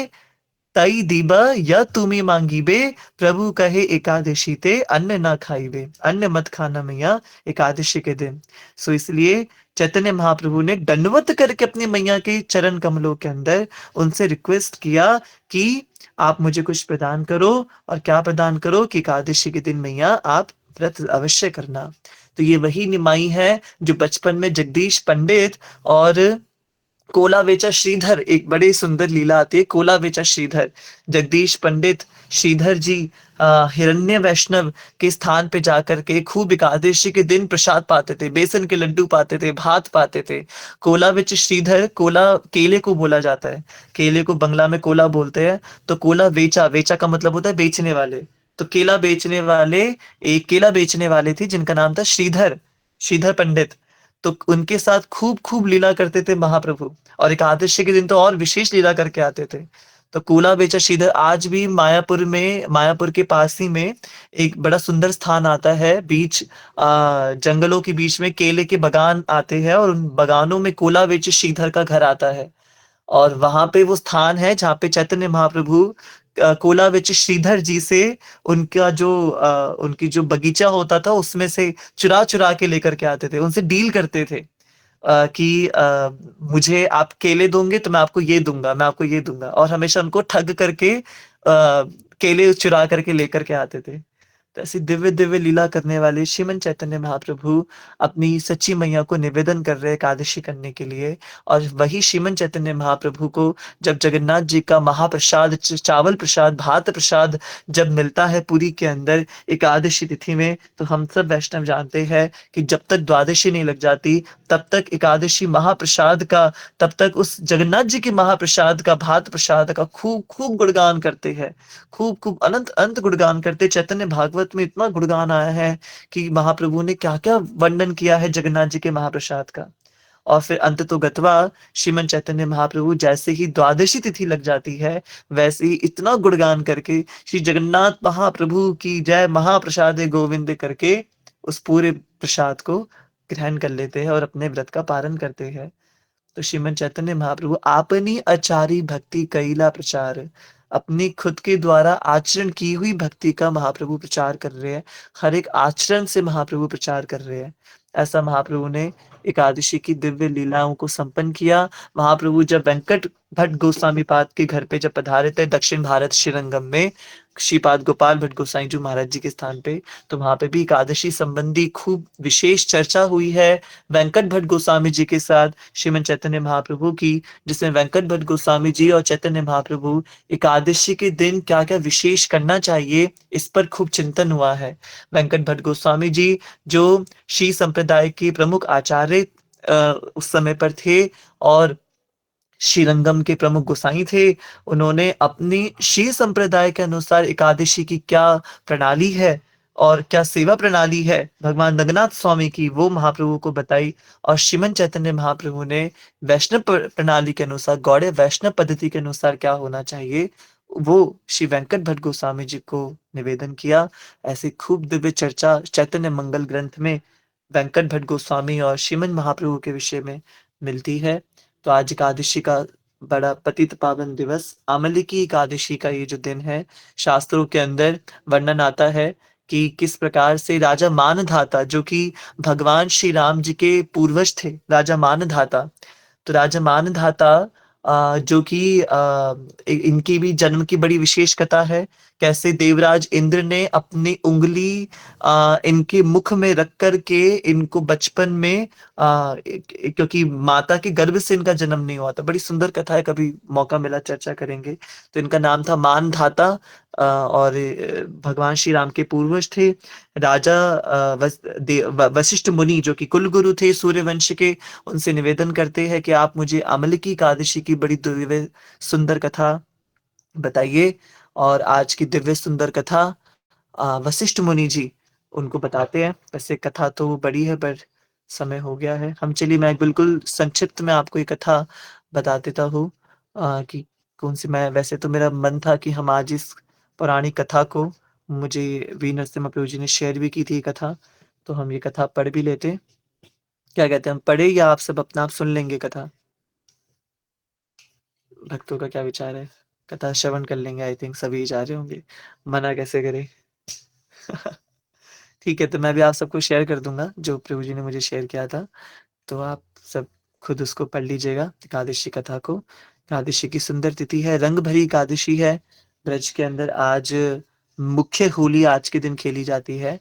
तई दीबा या तुम्ही मांगीबे, प्रभु कहे एकादशी ते अन्न ना खाइबे, अन्न मत खाना मैया एकादशी के दिन। सो इसलिए चैतन्य महाप्रभु ने दंडवत करके अपनी मैया के चरण कमलों के अंदर उनसे रिक्वेस्ट किया कि आप मुझे कुछ प्रदान करो, और क्या प्रदान करो कि एकादशी के दिन मैया आप व्रत अवश्य करना। तो ये वही निमाई है जो बचपन में जगदीश पंडित और कोला बेचा श्रीधर, एक बड़ी सुंदर लीला आती है, कोला बेचा श्रीधर, जगदीश पंडित श्रीधर जी हिरण्य वैष्णव के स्थान पे जाकर के खूब एकादशी के दिन प्रसाद पाते थे, बेसन के लड्डू पाते थे, भात पाते थे। कोला बेच श्रीधर, कोला केले को बोला जाता है, केले को बंगला में कोला बोलते हैं। तो कोला बेचा, बेचा का मतलब होता है बेचने वाले। तो केला बेचने वाले, एक केला बेचने वाले थे जिनका नाम था श्रीधर, श्रीधर पंडित। तो उनके साथ खूब खूब लीला करते थे महाप्रभु, और एकादशी के दिन तो और विशेष लीला करके आते थे। तो कूला बेचा श्रीधर आज भी मायापुर में, मायापुर के पास ही में एक बड़ा सुंदर स्थान आता है, बीच जंगलों के बीच में केले के बागान आते हैं, और उन बागानों में कोला बेचे श्रीधर का घर आता है। और वहां पे वो स्थान है जहाँ पे चैतन्य महाप्रभु कोला बेचे श्रीधर जी से उनका जो उनकी जो बगीचा होता था उसमें से चुरा चुरा के लेकर के आते थे, उनसे डील करते थे कि मुझे आप केले दोगे तो मैं आपको ये दूंगा, मैं आपको ये दूंगा, और हमेशा उनको ठग करके केले चुरा करके लेकर के आते थे। तो ऐसी दिव्य-दिव्य लीला करने वाले श्रीमन चैतन्य महाप्रभु अपनी सच्ची मैया को निवेदन कर रहे हैं एकादशी करने के लिए, और वही श्रीमन चैतन्य महाप्रभु को जब जगन्नाथ जी का महाप्रसाद चावल प्रसाद, भात प्रसाद जब मिलता है पुरी के अंदर एकादशी तिथि में, तो हम सब वैष्णव जानते हैं कि जब तक द्वादशी नहीं लग जाती, तब तक एकादशी महाप्रसाद का, तब तक उस जगन्नाथ जी के महाप्रसाद का, भात प्रसाद का खूब खूब गुणगान करते हैं, खूब खूब अनंत अनंत गुणगान करते। चैतन्य भागवत में इतना गुणगान आया है कि महाप्रभु ने क्या क्या वर्णन किया है जगन्नाथ जी के महाप्रसाद का। और फिर अंत तो गत्वा श्रीमन चैतन्य महाप्रभु जैसे ही द्वादशी तिथि लग जाती है, वैसे ही इतना गुणगान करके श्री जगन्नाथ महाप्रभु की जय महाप्रसाद गोविंद करके उस पूरे प्रसाद को ग्रहण कर लेते हैं और अपने व्रत का पारण करते हैं। तो श्रीमन चैतन्य महाप्रभु आपनी अचारी भक्ति कैला प्रचार, अपनी खुद के द्वारा आचरण की हुई भक्ति का महाप्रभु प्रचार कर रहे हैं। हर एक आचरण से महाप्रभु प्रचार कर रहे हैं। ऐसा महाप्रभु ने एकादशी की दिव्य लीलाओं को संपन्न किया। महाप्रभु जब वेंकट भट्ट गोस्वामी पाद के घर पे जब पधारे थे दक्षिण भारत श्रीरंगम में, श्रीपाद गोपाल भट्ट गोसाई जी महाराज जी के स्थान पे, तो वहां पे भी एकादशी संबंधी खूब विशेष चर्चा हुई है वेंकट भट्ट गोस्वामी जी के साथ श्रीमन चैतन्य महाप्रभु की, जिसमें वेंकट भट्ट गोस्वामी जी और चैतन्य महाप्रभु एकादशी के दिन क्या क्या विशेष करना चाहिए इस पर खूब चिंतन हुआ है। वेंकट भट्ट गोस्वामी जी जो श्री संप्रदाय के प्रमुख आचार्य उस समय पर थे और श्रीरंगम के प्रमुख गोसाई थे, उन्होंने अपनी श्री संप्रदाय के अनुसार एकादशी की क्या प्रणाली है और क्या सेवा प्रणाली है भगवान रंगनाथ स्वामी की, वो महाप्रभु को बताई। और श्रीमन चैतन्य महाप्रभु ने वैष्णव प्रणाली के अनुसार, गौड़ीय वैष्णव पद्धति के अनुसार क्या होना चाहिए, वो श्री वेंकट भट्ट गोस्वामी जी को निवेदन किया। ऐसी खूब दिव्य चर्चा चैतन्य मंगल ग्रंथ में वेंकट भट्ट गोस्वामी और श्रीमन महाप्रभु के विषय में मिलती है। तो आज एकादशी का बड़ा पतित पावन दिवस, आमली की एकादशी का ये जो दिन है, शास्त्रों के अंदर वर्णन आता है कि किस प्रकार से राजा मानधाता, जो कि भगवान श्री राम जी के पूर्वज थे, राजा मानधाता, तो राजा मानधाता जो कि इनकी भी जन्म की बड़ी विशेष कथा है। कैसे देवराज इंद्र ने अपनी उंगली इनके मुख में रख कर के इनको बचपन में क्योंकि माता के गर्भ से इनका जन्म नहीं हुआ था, बड़ी सुंदर कथा है, कभी मौका मिला चर्चा करेंगे। तो इनका नाम था मानधाता और भगवान श्री राम के पूर्वज थे। राजा वशिष्ठ मुनि जो कि कुल गुरु थे सूर्यवंश के, उनसे निवेदन करते हैं कि आप मुझे अमल की एकादशी की बड़ी दिव्य सुंदर कथा बताइए। और आज की दिव्य सुंदर कथा वशिष्ठ मुनि जी उनको बताते हैं। वैसे कथा तो बड़ी है पर समय हो गया है, हम चलिए मैं बिल्कुल संक्षिप्त में आपको ये कथा बता देता हूँ कि कौन सी। मैं वैसे तो मेरा मन था कि हम आज इस पौराणिक कथा को, मुझे वी नरसिम्हा प्रभु जी ने शेयर भी की थी ये कथा, तो हम ये कथा पढ़ भी लेते। क्या कहते हैं, हम पढ़े या आप सब अपना आप सुन लेंगे कथा? भक्तों का क्या विचार है? कथा श्रवण कर लेंगे, आई थिंक सभी जा रहे होंगे, मना कैसे करें। ठीक है, तो मैं भी आप सबको शेयर कर दूंगा जो प्रभु जी ने मुझे शेयर किया था, तो आप सब खुद उसको पढ़ लीजिएगा एकादशी कथा को। एकादशी की सुंदर तिथि है, रंग भरी एकादशी है। ब्रज के अंदर आज मुख्य होली आज के दिन खेली जाती है,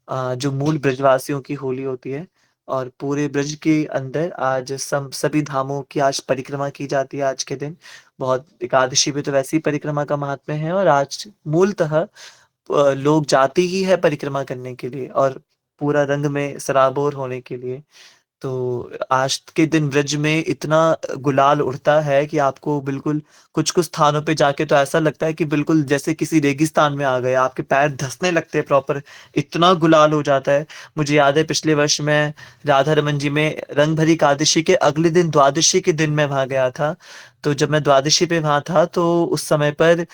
जो मूल ब्रजवासियों की होली होती है। और पूरे ब्रज के अंदर आज सभी धामों की आज परिक्रमा की जाती है आज के दिन। बहुत एकादशी पे तो वैसे ही परिक्रमा का महात्म्य है, और आज मूलतः लोग जाते ही है परिक्रमा करने के लिए और पूरा रंग में सराबोर होने के लिए। तो आज के दिन ब्रज में इतना गुलाल उड़ता है कि आपको बिल्कुल कुछ-कुछ स्थानों पे जाके तो ऐसा लगता है कि बिल्कुल जैसे किसी रेगिस्तान में आ गए, आपके पैर धँसने लगते हैं प्रॉपर, इतना गुलाल हो जाता है। मुझे याद है पिछले वर्ष मैं राधा रमन जी में रंग भरी एकादशी के अगले दिन द्वादशी के दिन मैं वहाँ गया था। तो जब मैं द्वादशी पे वहाँ था तो उस समय पर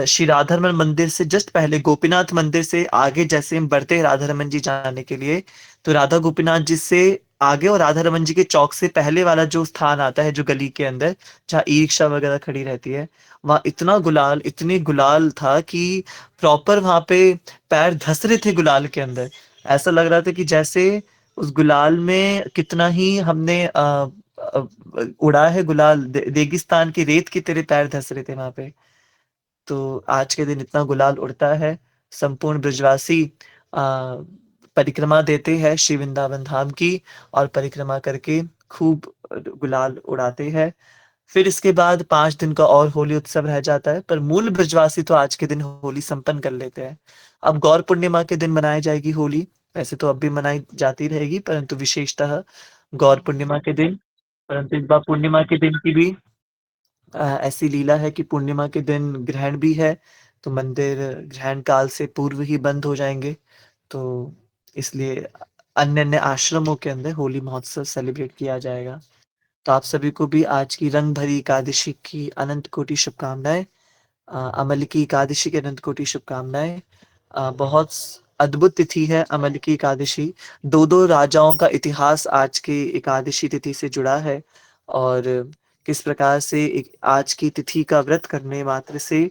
श्री राधा रमन मंदिर से जस्ट पहले गोपीनाथ मंदिर से आगे जैसे हम बढ़ते हैं राधा रमन जी जाने के लिए, तो राधा गोपीनाथ जी से आगे और राधा रमन जी के चौक से पहले वाला जो स्थान आता है, जो गली के अंदर जहाँ ई रिक्शा वगैरह खड़ी रहती है, वहाँ इतना गुलाल, इतनी गुलाल था कि प्रॉपर वहां पे पैर धस रहे थे गुलाल के अंदर। ऐसा लग रहा था कि जैसे उस गुलाल में कितना ही हमने अ, उड़ा है गुलाल, रेगिस्तान की रेत की तरह पैर धस रहे थे वहां पे। तो आज के दिन इतना गुलाल उड़ता है, संपूर्ण ब्रजवासी परिक्रमा देते हैं श्री वृंदावन धाम की और परिक्रमा करके खूब गुलाल उड़ाते हैं। फिर इसके बाद 5 दिन का और होली उत्सव रह जाता है, पर मूल ब्रजवासी तो आज के दिन होली संपन्न कर लेते हैं। अब गौर पूर्णिमा के दिन मनाई जाएगी होली, वैसे तो अब भी मनाई जाती रहेगी, परंतु विशेषतः गौर पूर्णिमा के दिन। परंतु इस बार पूर्णिमा के दिन की भी ऐसी लीला है कि पूर्णिमा के दिन ग्रहण भी है, तो मंदिर ग्रहण काल से पूर्व ही बंद हो जाएँगे। तो इसलिए अन्य-अन्य आश्रमों के अंदर होली महोत्सव सेलिब्रेट किया जाएगा। तो आप सभी को भी आज की रंग भरी एकादशी की अनंत कोटि शुभकामनाएँ। अमल की एकादशी की अनंत कोटि शुभकामनाएँ। बहुत अद्भुत तिथि है अमल की एकादशी। 2-2 राजाओं का इतिहास आज की एकादशी तिथि से जुड़ा है और किस प्रकार से एक आज की तिथि का व्रत करने मात्र से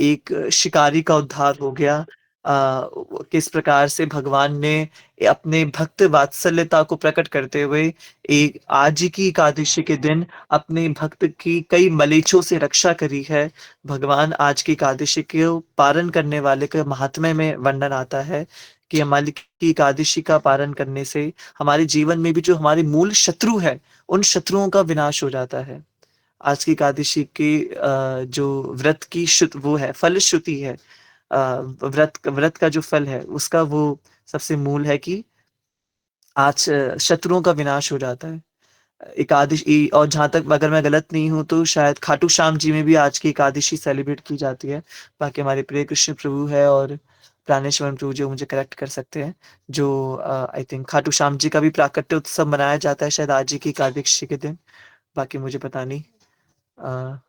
एक शिकारी का उद्धार हो गया। किस प्रकार से भगवान ने अपने भक्त वात्सल्यता को प्रकट करते हुए एक आज ही की एकादशी के दिन अपने भक्त की कई मलेच्छों से रक्षा करी है। भगवान आज की एकादशी को पारण करने वाले के महात्म्य में वर्णन आता है कि हमारी की एकादशी का पारण करने से हमारे जीवन में भी जो हमारे मूल शत्रु है, उन शत्रुओं का विनाश हो जाता है। आज की एकादशी की जो व्रत की वो है, फलश्रुति है। व्रत व्रत का जो फल है, उसका वो सबसे मूल है कि आज शत्रुओं का विनाश हो जाता है। एकादशी और जहाँ तक अगर मैं गलत नहीं हूँ तो शायद खाटू श्याम जी में भी आज की एकादशी सेलिब्रेट की जाती है। बाकी हमारे प्रिय कृष्ण प्रभु है और प्राणेश्वरन प्रभु जो मुझे करेक्ट कर सकते हैं। जो आई थिंक खाटू श्याम जी का भी प्राकट्य उत्सव मनाया जाता है शायद आज ही की एकादशी के दिन। बाकी मुझे पता नहीं। अ,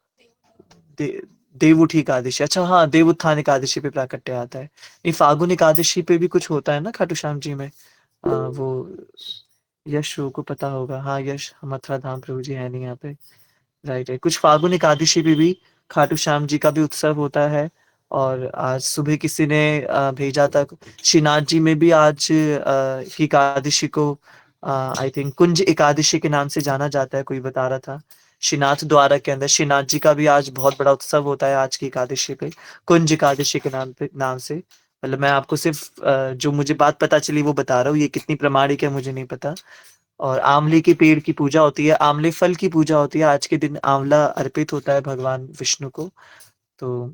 दे देवउठी एकादशी अच्छा हाँ, देवउत्थान एकादशी पे प्राकट्य आता है। नहीं फाल्गुन एकादशी पे भी कुछ होता है ना खाटू श्याम जी में? वो यश को पता होगा। हाँ, यश मथुरा धाम प्रभु जी है नहीं यहाँ पे। राइट है। कुछ फाल्गुन एकादशी पे भी खाटू श्याम जी का भी उत्सव होता है और आज सुबह किसी ने भेजा था श्रीनाथ जी में भी आज की एकादशी को आई थिंक कुंज एकादशी के नाम से जाना जाता है, कोई बता रहा था। श्रीनाथ द्वारा के अंदर श्रीनाथ जी का भी आज बहुत बड़ा उत्सव होता है आज की एकादशी पे, कुंज एकादशी के नाम से। मतलब मैं आपको सिर्फ जो मुझे बात पता चली वो बता रहा हूँ, ये कितनी प्रामाणिक है मुझे नहीं पता। और आंवले के पेड़ की पूजा होती है, आंवले फल की पूजा होती है, आज के दिन आंवला अर्पित होता है भगवान विष्णु को। तो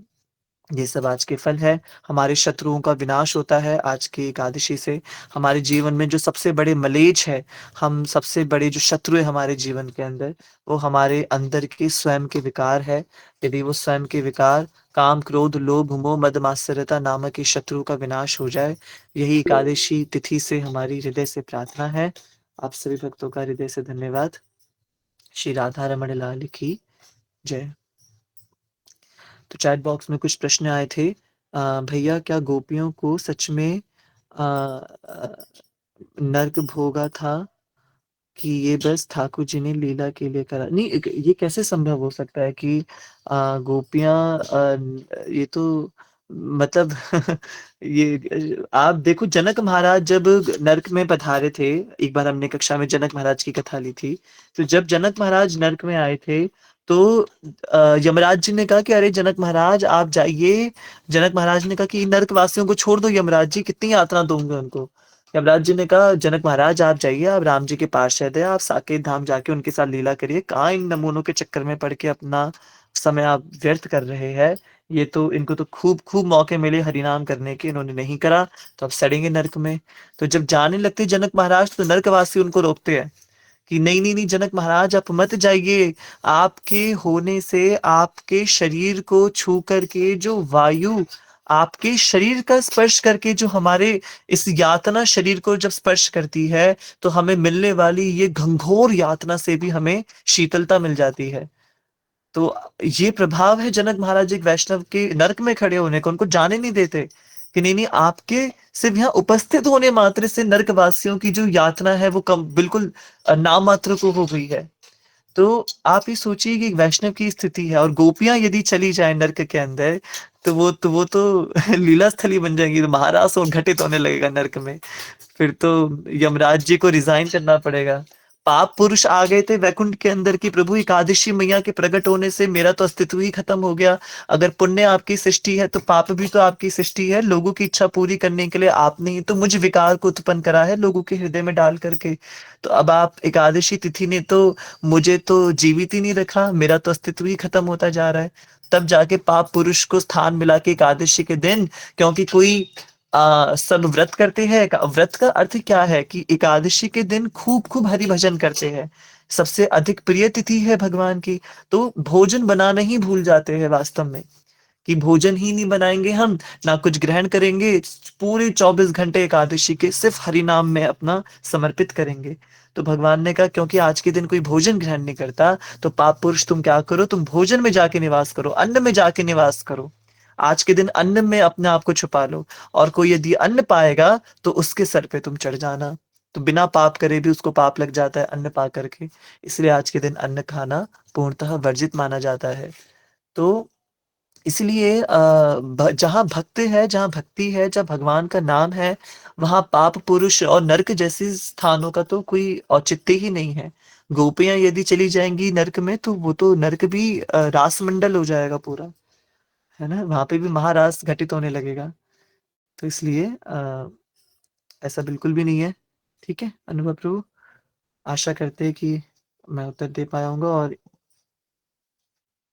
ये सब आज के फल है। हमारे शत्रुओं का विनाश होता है आज की एकादशी से। हमारे जीवन में जो सबसे बड़े मलेच्छ है, हम सबसे बड़े जो शत्रु है हमारे जीवन के अंदर, वो हमारे अंदर के स्वयं के विकार है। यदि वो स्वयं के विकार काम, क्रोध, लोभ, मोह, मद, मात्सर्यता नामक के शत्रु का विनाश हो जाए, यही एकादशी तिथि से हमारी हृदय से प्रार्थना है। आप सभी भक्तों का हृदय से धन्यवाद। श्री राधा रमण लाल की जय। तो चैट बॉक्स में कुछ प्रश्न आए थे। भैया क्या गोपियों को सच में अ, अ, नर्क भोगा था कि ये बस ठाकुर जी ने लीला के लिए करा? नहीं, ये कैसे संभव हो सकता है कि गोपियाँ ये तो मतलब ये आप देखो जनक महाराज जब नर्क में पधारे थे, एक बार हमने कक्षा में जनक महाराज की कथा ली थी। तो जब जनक महाराज नर्क में आए थे, तो यमराज जी ने कहा कि अरे जनक महाराज आप जाइए। जनक महाराज ने कहा कि नर्क वासियों को छोड़ दो यमराज जी, कितनी यातना दूँगा उनको। यमराज जी ने कहा जनक महाराज आप जाइए, आप राम जी के पार्षद हैं, आप साकेत धाम जाके उनके साथ लीला करिए। कहाँ इन नमूनों के चक्कर में पड़ के अपना समय आप व्यर्थ कर रहे हैं। ये तो इनको तो खूब-खूब मौके मिले हरिनाम करने के, इन्होंने नहीं करा, तो अब सड़ेंगे नरक में। तो जब जाने लगते जनक महाराज तो नर्कवासी उनको रोकते हैं कि नहीं, नहीं, नहीं जनक महाराज आप मत जाइए। आपके होने से आपके शरीर को छू कर के जो वायु आपके शरीर का स्पर्श करके जो हमारे इस यातना शरीर को जब स्पर्श करती है, तो हमें मिलने वाली ये घंघोर यातना से भी हमें शीतलता मिल जाती है। तो ये प्रभाव है जनक महाराज एक वैष्णव के नरक में खड़े होने का, उनको जाने नहीं देते कि नहीं नहीं आपके सिर्फ यहाँ उपस्थित होने मात्र से नरकवासियों की जो यातना है वो कम बिल्कुल नाम मात्र को हो गई है। तो आप ये सोचिए कि एक वैष्णव की स्थिति है और गोपियां यदि चली जाए नर्क के अंदर, तो वो तो लीला स्थली बन जाएंगी, तो महारास और घटित होने लगेगा नर्क में। फिर तो यमराज जी को रिजाइन करना पड़ेगा। पाप पुरुष आ गए थे वैकुंठ के अंदर की प्रभु एकादशी मैया के प्रकट होने से मेरा तो अस्तित्व ही खत्म हो गया। अगर पुण्य आपकी सृष्टि है तो पाप भी तो आपकी सृष्टि है। लोगों की इच्छा पूरी करने के लिए आपने ही तो मुझ विकार को उत्पन्न करा है लोगों के हृदय में डाल करके। तो अब आप एकादशी तिथि ने तो मुझे तो जीवित ही नहीं रखा, मेरा तो अस्तित्व ही खत्म होता जा रहा है। तब जाके पाप पुरुष को स्थान मिला के एकादशी के दिन, क्योंकि कोई सब व्रत करते हैं। व्रत का अर्थ क्या है कि एकादशी के दिन खूब खूब हरि भजन करते हैं। सबसे अधिक प्रिय तिथि है भगवान की। तो भोजन बनाना ही भूल जाते हैं वास्तव में, कि भोजन ही नहीं बनाएंगे हम, ना कुछ ग्रहण करेंगे। पूरे 24 घंटे एकादशी के सिर्फ हरि नाम में अपना समर्पित करेंगे। तो भगवान ने कहा क्योंकि आज के दिन कोई भोजन ग्रहण नहीं करता, तो पाप पुरुष तुम क्या करो, तुम भोजन में जाके निवास करो, अन्न में जाके निवास करो। आज के दिन अन्न में अपने आप को छुपा लो, और कोई यदि अन्न पाएगा तो उसके सर पे तुम चढ़ जाना। तो बिना पाप करे भी उसको पाप लग जाता है अन्न पा करके। इसलिए आज के दिन अन्न खाना पूर्णतः वर्जित माना जाता है। तो इसलिए जहाँ भक्त है, जहाँ भक्ति है, जहाँ भगवान का नाम है, वहाँ पाप पुरुष और नर्क जैसे स्थानों का तो कोई औचित्य ही नहीं है। गोपियां यदि चली जाएंगी नर्क में तो वो तो नर्क भी रास मंडल हो जाएगा पूरा, है ना? वहां पे भी महारास घटित होने लगेगा। तो इसलिए ऐसा बिल्कुल भी नहीं है। ठीक है अनुभव प्रभु, आशा करते हैं कि मैं उत्तर दे पाया हूँगा। और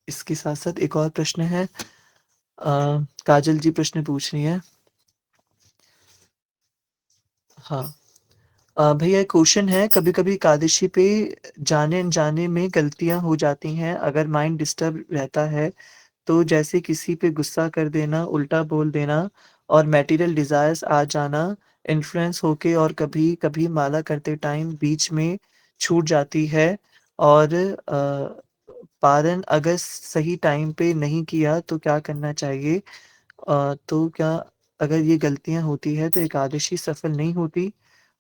इसके साथ साथ एक और प्रश्न है, काजल जी प्रश्न पूछ रही है। हाँ, भैया एक क्वेश्चन है, कभी-कभी एकादशी पे जाने-अनजाने में गलतियाँ हो जाती हैं, अगर माइंड डिस्टर्ब रहता है, तो जैसे किसी पे गुस्सा कर देना, उल्टा बोल देना और मटेरियल डिज़ायर्स आ जाना, इन्फ्लुएंस होके, और कभी-कभी माला करते टाइम बीच में छूट जाती है, और पारण अगर सही टाइम पे नहीं किया तो क्या करना चाहिए? तो क्या अगर ये गलतियाँ होती हैं तो एकादशी सफल नहीं होती?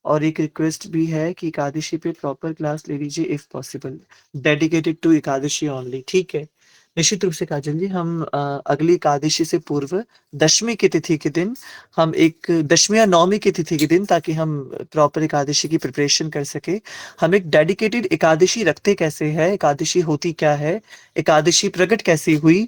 और एक रिक्वेस्ट भी है कि एकादशी पे प्रॉपर क्लास ले लीजिए if possible, dedicated to Ekadashi only. ठीक है, निश्चित रूप से काजल जी, हम अगली एकादशी से पूर्व दशमी की तिथि के दिन, हम एक दशमी या नवमी की तिथि के दिन, ताकि हम प्रॉपर एकादशी की प्रिपरेशन कर सके, हम एक डेडिकेटेड एकादशी रखते कैसे है, एकादशी होती क्या है, एकादशी प्रकट कैसे हुई,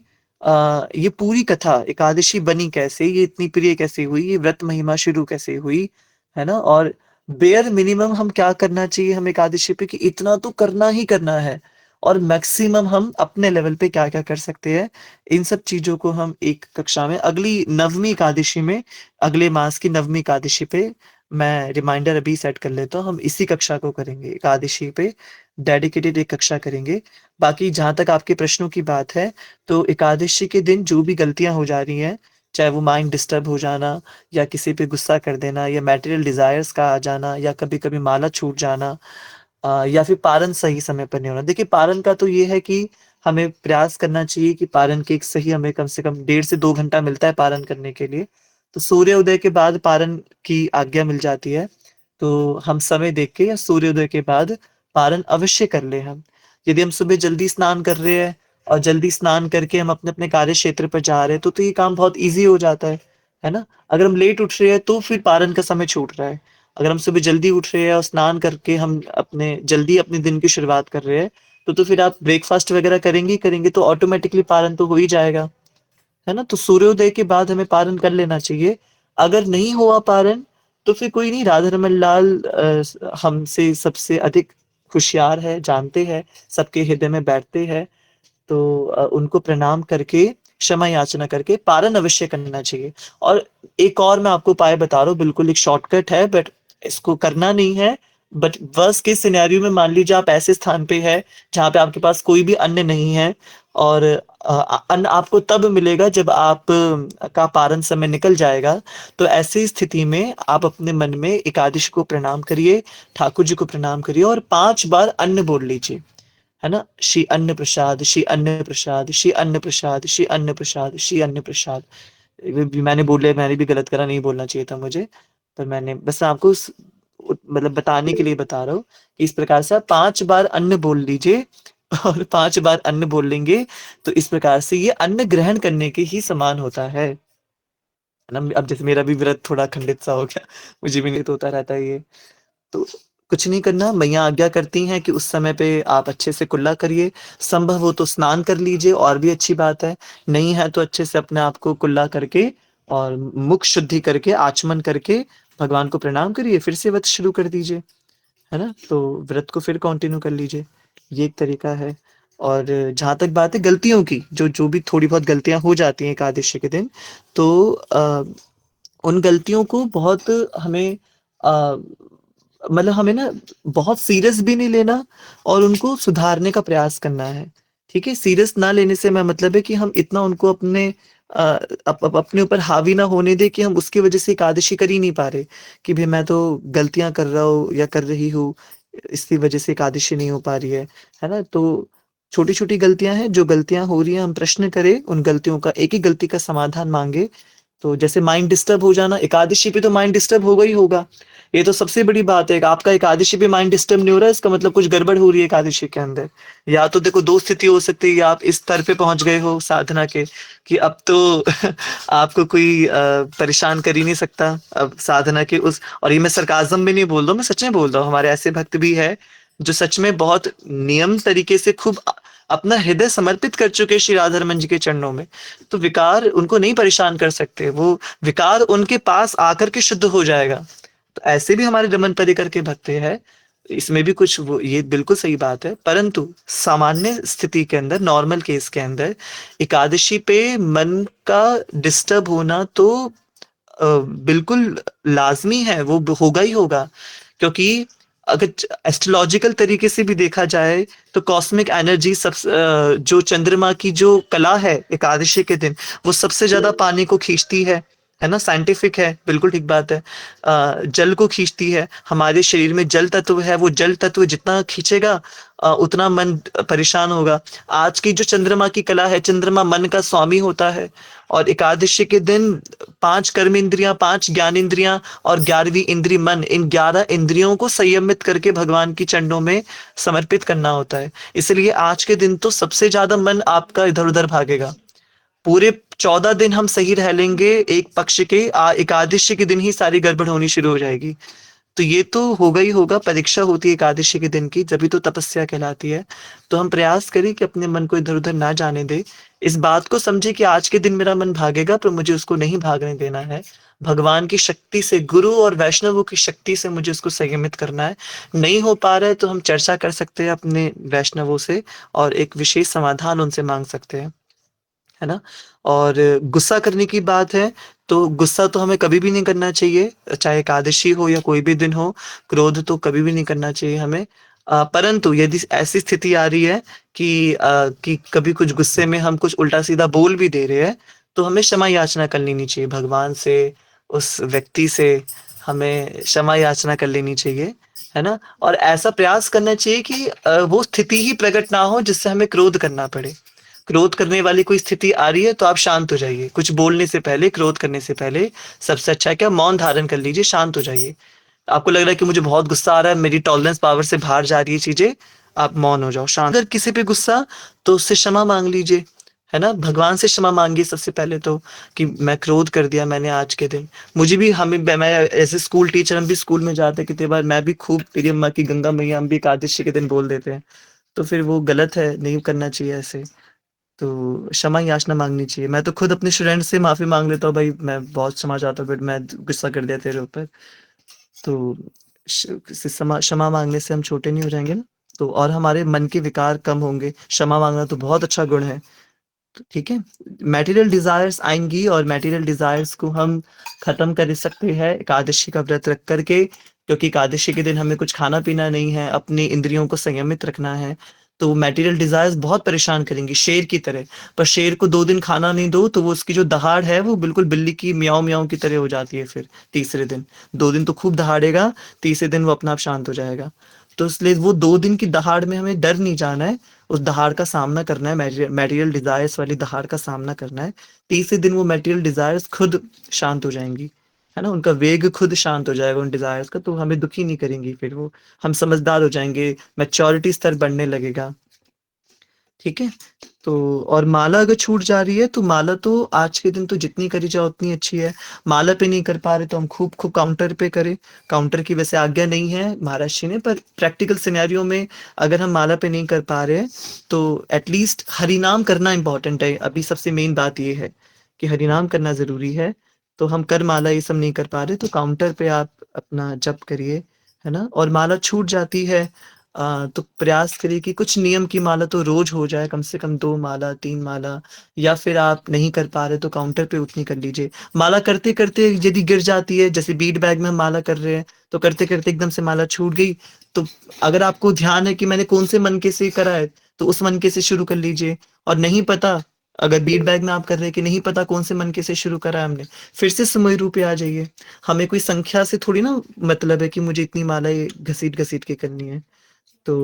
ये पूरी कथा, एकादशी बनी कैसे, ये इतनी प्रिय कैसे हुई, ये व्रत महिमा शुरू कैसे हुई, है ना? और बेयर मिनिमम हम क्या करना चाहिए हम एकादशी पे, कि इतना तो करना ही करना है, और मैक्सिमम हम अपने लेवल पे क्या-क्या कर सकते हैं, इन सब चीज़ों को हम एक कक्षा में अगली नवमी एकादशी में, अगले मास की नवमी एकादशी पे, मैं रिमाइंडर अभी सेट कर लेता हूँ, हम इसी कक्षा को करेंगे, एकादशी पे डेडिकेटेड एक कक्षा करेंगे। बाकी जहाँ तक आपके प्रश्नों की बात है, तो एकादशी के दिन जो भी गलतियाँ हो जा रही हैं, चाहे वो माइंड डिस्टर्ब हो जाना, या किसी पे गुस्सा कर देना, या मटेरियल डिज़ायर्स का आ जाना, या कभी-कभी माला छूट जाना, या फिर पारण सही समय पर नहीं होना। देखिए पारण का तो ये है कि हमें प्रयास करना चाहिए कि पारण के एक सही, हमें कम से कम 1.5 से 2 घंटा मिलता है पारण करने के लिए। तो सूर्योदय के बाद पारण की आज्ञा मिल जाती है। तो हम समय देख के या सूर्योदय के बाद पारण अवश्य कर लें हम। यदि हम सुबह जल्दी स्नान कर रहे हैं और जल्दी स्नान करके हम अपने-अपने कार्य क्षेत्र पर जा रहे हैं, तो ये काम बहुत ईज़ी हो जाता है ना? अगर हम लेट उठ रहे हैं तो फिर पारण का समय छूट रहा है। अगर हम सुबह जल्दी उठ रहे हैं और स्नान करके हम अपने जल्दी अपने दिन की शुरुआत कर रहे हैं, तो फिर आप ब्रेकफ़ास्ट वग़ैरह करेंगे ही करेंगे, तो ऑटोमैटिकली पारण तो हो ही जाएगा, है ना? तो सूर्योदय के बाद हमें पारण कर लेना चाहिए। अगर नहीं हुआ पारण, तो फिर कोई नहीं, राधा रमन लाल हमसे सबसे अधिक होशियार है, जानते हैं, सबके हृदय में बैठते हैं। तो उनको प्रणाम करके, क्षमा याचना करके पारण अवश्य करना चाहिए। और एक और मैं आपको उपाय बता रहा हूँ, बिल्कुल एक शॉर्टकट है, बट इसको करना नहीं है। बट वर्स्ट केस सिनेरियो में मान लीजिए आप ऐसे स्थान पे हैं, जहाँ पे आपके पास कोई भी अन्न नहीं है, और अन्न आपको तब मिलेगा जब आप का पारण समय निकल जाएगा। तो ऐसी स्थिति में आप अपने मन में एकादशी को प्रणाम करिए, ठाकुर जी को प्रणाम करिए, और 5 बार अन्न बोल लीजिए। है ना? श्री अन्न प्रसाद, श्री अन्न प्रसाद, श्री अन्न प्रसाद, श्री अन्न प्रसाद, श्री अन्न प्रसाद। मैंने बोल लिया, मैंने भी गलत करा, नहीं बोलना चाहिए था मुझे। पर मैंने बस आपको मतलब बताने के लिए बता रहा हूँ कि इस प्रकार से आप 5 बार अन्न बोल लीजिए, और 5 बार अन्न बोल लेंगे, तो इस प्रकार से ये अन्न ग्रहण करने के ही समान होता है। ना? अब जैसे मेरा भी व्रत थोड़ा खंडित सा हो गया, मुझे भी नहीं तो होता रहता है ये। तो कुछ नहीं करना, मैया आज्ञा करती हैं कि उस समय पे आप अच्छे से कुल्ला करिए, संभव हो तो स्नान कर लीजिए और भी अच्छी बात है, नहीं है तो अच्छे से अपने आप को कुल्ला करके और मुख शुद्धि करके, आचमन करके भगवान को प्रणाम करिए, फिर से व्रत शुरू कर दीजिए, है ना? तो व्रत को फिर कंटिन्यू कर लीजिए, ये एक तरीका है। और जहाँ तक बात है गलतियों की, जो जो भी थोड़ी बहुत गलतियाँ हो जाती हैं एकादशी के दिन, तो उन गलतियों को बहुत हमें अ, मतलब हमें ना बहुत सीरियस भी नहीं लेना और उनको सुधारने का प्रयास करना है, ठीक है? सीरियस ना लेने से मैं मतलब है कि हम इतना उनको अपने अ, अपने ऊपर हावी ना होने दें कि हम उसकी वजह से एकादशी कर ही नहीं पा रहे, कि भई मैं तो गलतियाँ कर रहा हूँ या कर रही हूँ, इसकी वजह से एकादशी नहीं हो पा रही है ना? तो छोटी-छोटी गलतियाँ हैं, जो गलतियाँ हो रही हैं हम प्रश्न करें, उन गलतियों का एक-एक गलती का समाधान माँगे। तो जैसे माइंड डिस्टर्ब हो जाना, एकादशी पे तो माइंड डिस्टर्ब होगा ही होगा। ये तो सबसे बड़ी बात है, आपका एकादशी पे माइंड डिस्टर्ब नहीं हो रहा है, इसका मतलब कुछ गड़बड़ हो रही है एकादशी के अंदर। या तो देखो 2 स्थिति हो सकती है, या आप इस स्तर पे पहुँच गए हो साधना के कि अब तो आपको कोई परेशान कर ही नहीं सकता। अब साधना के उस, और ये मैं सरकाज़्म में नहीं बोल रहा हूँ, मैं सच में बोल रहा हूँ। हमारे ऐसे भक्त भी हैं, जो सच में बहुत नियम तरीके से खूब अपना हृदय समर्पित कर चुके हैं श्री राधारमण जी के चरणों में। तो विकार उनको नहीं परेशान कर सकते, वो विकार उनके पास आकर के शुद्ध हो जाएगा। तो ऐसे भी हमारे रमन परिकर के भक्त हैं, इसमें भी कुछ वो, ये बिल्कुल सही बात है। परंतु सामान्य स्थिति के अंदर, नॉर्मल केस के अंदर एकादशी पे मन का डिस्टर्ब होना तो बिल्कुल लाज़मी है, वो होगा ही होगा। क्योंकि अगर एस्ट्रोलॉजिकल तरीके से भी देखा जाए, तो कॉस्मिक एनर्जी जो चंद्रमा की जो कला है एकादशी के दिन, वो सबसे ज़्यादा पानी को खींचती है ना? साइंटिफिक है, बिल्कुल ठीक बात है। जल को खींचती है, हमारे शरीर में जल तत्व है, वो जल तत्व जितना खींचेगा उतना मन परेशान होगा। आज की जो चंद्रमा की कला है, चंद्रमा मन का स्वामी होता है, और एकादशी के दिन 5 कर्म इंद्रियाँ, 5 ज्ञान इंद्रियाँ और 11वीं इंद्री मन, इन 11 इंद्रियों को संयमित करके भगवान की चरणों में समर्पित करना होता है। इसलिए आज के दिन तो सबसे ज़्यादा मन आपका इधर-उधर भागेगा। पूरे 14 दिन हम सही रह लेंगे, एक पक्ष के एकादशी के दिन ही सारी गड़बड़ होनी शुरू हो जाएगी। तो ये तो होगा ही होगा, परीक्षा होती है एकादशी के दिन की, जभी तो तपस्या कहलाती है। तो हम प्रयास करें कि अपने मन को इधर-उधर ना जाने दें। इस बात को समझें कि आज के दिन मेरा मन भागेगा, पर मुझे उसको नहीं भागने देना है। भगवान की शक्ति से, गुरु और वैष्णवों की शक्ति से मुझे उसको संयमित करना है। नहीं हो पा रहा है तो हम चर्चा कर सकते हैं अपने वैष्णवों से, और एक विशेष समाधान उनसे माँग सकते हैं। है ना? और गुस्सा करने की बात है, तो गुस्सा तो हमें कभी भी नहीं करना चाहिए, चाहे एकादशी हो या कोई भी दिन हो, क्रोध तो कभी भी नहीं करना चाहिए हमें। परंतु यदि ऐसी स्थिति आ रही है कि कभी कुछ गुस्से में हम कुछ उल्टा-सीधा बोल भी दे रहे हैं, तो हमें क्षमा याचना कर लेनी चाहिए भगवान से, उस व्यक्ति से हमें क्षमा याचना कर लेनी चाहिए, है ना? और ऐसा प्रयास करना चाहिए कि वो स्थिति ही प्रकट ना हो जिससे हमें क्रोध करना पड़े। क्रोध करने वाली कोई स्थिति आ रही है तो आप शांत हो जाइए। कुछ बोलने से पहले, क्रोध करने से पहले सबसे अच्छा है क्या, मौन धारण कर लीजिए, शांत हो जाइए। आपको लग रहा है कि मुझे बहुत गुस्सा आ रहा है, मेरी टॉलरेंस पावर से बाहर जा रही है चीज़ें, आप मौन हो जाओ, शांत। अगर किसी पे गुस्सा, तो उससे क्षमा माँग लीजिए, है ना? भगवान से क्षमा माँगिए सबसे पहले तो, कि मैं क्रोध कर दिया मैंने आज के दिन। मुझे भी, हमें मैं एज़ ए स्कूल टीचर, हम भी स्कूल में जाते हैं, कितनी बार मैं भी खूब तेरी अम्मा की गंगा मैया, हम भी एकादशी के दिन बोल देते हैं। तो फिर वो गलत है, नहीं करना चाहिए ऐसे। तो क्षमा याचना माँगनी चाहिए। मैं तो खुद अपने स्टूडेंट से माफ़ी माँग लेता हूँ, भाई मैं बहुत क्षमा चाहता हूँ, बट मैं गुस्सा कर दिया तेरे ऊपर। तो क्षमा क्षमा माँगने से हम छोटे नहीं हो जाएँगे ना? तो और हमारे मन के विकार कम होंगे। क्षमा माँगना तो बहुत अच्छा गुण है। तो ठीक है? मटेरियल डिज़ायर्स आएँगी, और मटेरियल डिज़ायर्स को हम ख़त्म कर सकते हैं एकादशी का व्रत रख कर के, क्योंकि एकादशी के दिन हमें कुछ खाना-पीना नहीं है, अपनी इंद्रियों को संयमित रखना है। तो मटेरियल डिज़ायर्स बहुत परेशान करेंगी, शेर की तरह। पर शेर को 2 दिन खाना नहीं दो, तो वो उसकी जो दहाड़ है, वो बिल्कुल बिल्ली की म्याऊँ-म्याऊँ की तरह हो जाती है फिर तीसरे दिन। 2 दिन तो खूब दहाड़ेगा, तीसरे दिन वो अपने आप शांत हो जाएगा। तो इसलिए वो 2 दिन की दहाड़ में हमें डर नहीं जाना है, उस दहाड़ का सामना करना है, मटेरियल डिज़ायर्स वाली दहाड़ का सामना करना है। तीसरे दिन वो मटेरियल डिज़ायर्स खुद शांत हो जाएँगी, है ना? उनका वेग खुद शांत हो जाएगा उन डिज़ायर्स का, तो हमें दुखी नहीं करेंगी फिर वो। हम समझदार हो जाएँगे, मैच्योरिटी स्तर बढ़ने लगेगा। ठीक है? तो और माला अगर छूट जा रही है तो माला तो आज के दिन तो जितनी करी जाए उतनी अच्छी है। माला पे नहीं कर पा रहे तो हम खूब-खूब काउंटर पे करें। काउंटर की वैसे आज्ञा नहीं है महाराज जी ने, पर प्रैक्टिकल सिनेरियो में अगर हम माला पे नहीं कर पा रहे हैं तो एट लीस्ट हरिनाम करना इम्पोर्टेंट है। अभी सबसे मेन बात ये है कि हरिनाम करना ज़रूरी है। तो हम कर माला ये सब नहीं कर पा रहे तो काउंटर पे आप अपना जप करिए, है ना? और माला छूट जाती है तो प्रयास करिए कि कुछ नियम की माला तो रोज हो जाए, कम से कम 2 माला, 3 माला, या फिर आप नहीं कर पा रहे तो काउंटर पे उतनी कर लीजिए। माला करते-करते यदि गिर जाती है, जैसे बीड बैग में हम माला कर रहे हैं, तो करते-करते एकदम से माला छूट गई, तो अगर आपको ध्यान है कि मैंने कौन से मनके से करा है, तो उस मनके से शुरू कर लीजिए। और नहीं पता, अगर बीड बैग में आप कर रहे हैं कि नहीं पता कौन से मनके से शुरू करा है हमने, फिर से सुमेरु पे आ जाइए। हमें कोई संख्या से थोड़ी ना मतलब है कि मुझे इतनी मालाएँ घसीट-घसीट के करनी है। तो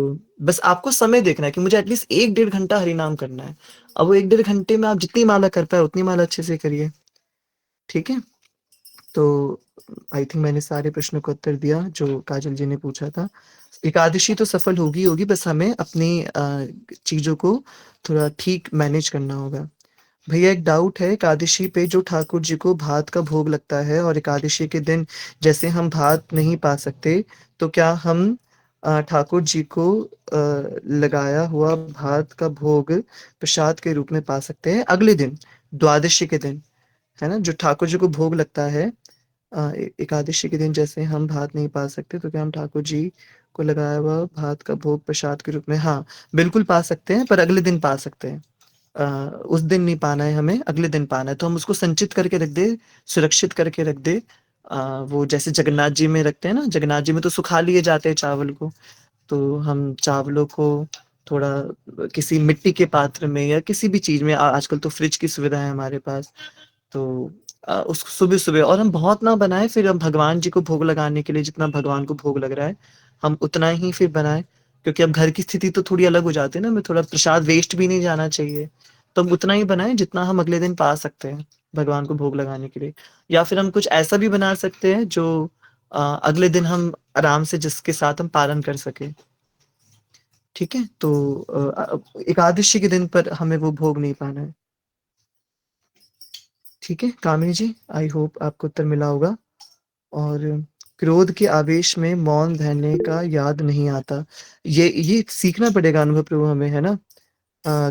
बस आपको समय देखना है कि मुझे एटलीस्ट 1 डेढ़ घंटा हरिनाम करना है। अब वो 1 डेढ़ घंटे में आप जितनी माला कर पाएँ उतनी माला अच्छे से करिए, ठीक है? तो आई थिंक मैंने सारे प्रश्नों का उत्तर दिया जो काजल जी ने पूछा था। एकादशी तो सफल होगी ही होगी, बस हमें अपनी चीज़ों को थोड़ा ठीक मैनेज करना होगा। भैया एक डाउट है, एकादशी पे जो ठाकुर जी को भात का भोग लगता है और एकादशी के दिन जैसे हम भात नहीं पा सकते, तो क्या हम ठाकुर जी को लगाया हुआ भात का भोग प्रसाद के रूप में पा सकते हैं अगले दिन, द्वादशी के दिन, है ना? जो ठाकुर जी को भोग लगता है एकादशी के दिन जैसे हम भात नहीं पा सकते, तो क्या हम ठाकुर जी को लगाया हुआ भात का भोग प्रसाद के रूप में हाँ, बिल्कुल पा सकते हैं, पर अगले दिन पा सकते हैं। उस दिन नहीं पाना है हमें, अगले दिन पाना है, तो हम उसको संचित करके रख दें, सुरक्षित करके रख दें। वो जैसे जगन्नाथ जी में रखते हैं ना, जगन्नाथ जी में तो सुखा लिए जाते हैं चावल को, तो हम चावलों को थोड़ा किसी मिट्टी के पात्र में या किसी भी चीज़ में आजकल तो फ्रिज की सुविधा है हमारे पास, तो उसको सुबह-सुबह और हम बहुत ना बनाएँ, फिर हम भगवान जी को भोग लगाने के लिए जितना भगवान को भोग लग रहा है, हम उतना ही फिर बनाएँ। क्योंकि अब घर की स्थिति तो थोड़ी अलग हो जाती है ना, हमें थोड़ा प्रसाद वेस्ट भी नहीं जाना चाहिए। तो हम उतना ही बनाएँ जितना हम अगले दिन पा सकते हैं, भगवान को भोग लगाने के लिए। या फिर हम कुछ ऐसा भी बना सकते हैं जो अगले दिन हम आराम से जिसके साथ हम पालन कर सकें। ठीक है? तो एकादशी के दिन पर हमें वो भोग नहीं पाना है। ठीक है? कामिनी जी, आई होप आपको उत्तर मिला होगा। और क्रोध के आवेश में मौन रहने का याद नहीं आता। ये सीखना पड़ेगा अनुभव प्रभु हमें, है ना?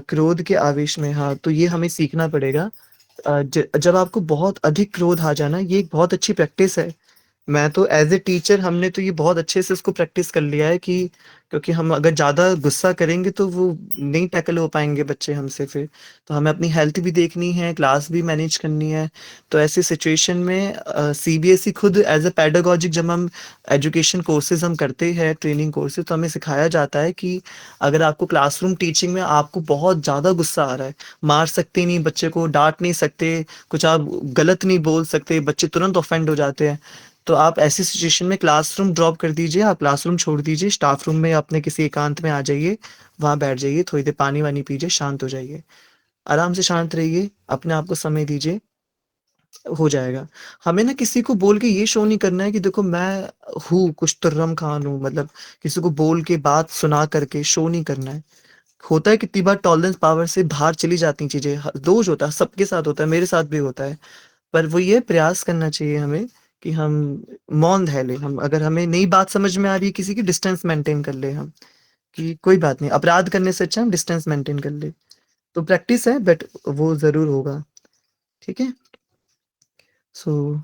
क्रोध के आवेश में हाँ, तो ये हमें सीखना पड़ेगा। जब आपको बहुत अधिक क्रोध आ जाए ना, ये एक बहुत अच्छी प्रैक्टिस है। मैं तो एज़ अ टीचर हमने तो ये बहुत अच्छे से उसको प्रैक्टिस कर लिया है कि क्योंकि हम अगर ज़्यादा गुस्सा करेंगे तो वो नहीं टैकल हो पाएँगे बच्चे हमसे फिर। तो हमें अपनी हेल्थ भी देखनी है, क्लास भी मैनेज करनी है। तो ऐसी सिचुएशन में सीबीएसई खुद एज़ अ पेडागॉजिक जब हम एजुकेशन कोर्सेज़ हम करते हैं, ट्रेनिंग कोर्सेज़ तो हमें सिखाया जाता है कि अगर आपको क्लासरूम टीचिंग में आपको बहुत ज़्यादा गुस्सा आ रहा है, मार सकते नहीं बच्चे को, डाँट नहीं सकते, कुछ आप गलत नहीं बोल सकते, बच्चे तुरंत ऑफेंड हो जाते हैं। तो आप ऐसी सिचुएशन में क्लासरूम ड्रॉप कर दीजिए, आप क्लासरूम छोड़ दीजिए, स्टाफ रूम में अपने किसी एकांत में आ जाइए, वहाँ बैठ जाइए, थोड़ी देर पानी-वानी पीजिए, शांत हो जाइए। आराम से शांत रहिए, अपने आप को समय दीजिए, हो जाएगा। हमें ना किसी को बोल के ये शो नहीं करना है कि देखो मैं हूँ, कुछ तुर्रम खान हूँ, मतलब किसी को बोल के बात सुना करके शो नहीं करना है। होता है कितनी बार टॉलरेंस पावर से बाहर चली जाती हैं चीज़ें, रोज़ होता है, सबके साथ होता है, मेरे साथ भी होता है। पर वो ये प्रयास करना चाहिए हमें कि हम मौन रह लें। हम अगर हमें नई बात समझ में आ रही है किसी की, डिस्टेंस मेंटेन कर लें हम, कि कोई बात नहीं, अपराध करने से अच्छा हम डिस्टेंस मेंटेन कर लें। तो प्रैक्टिस है बट वो ज़रूर होगा, ठीक है? सो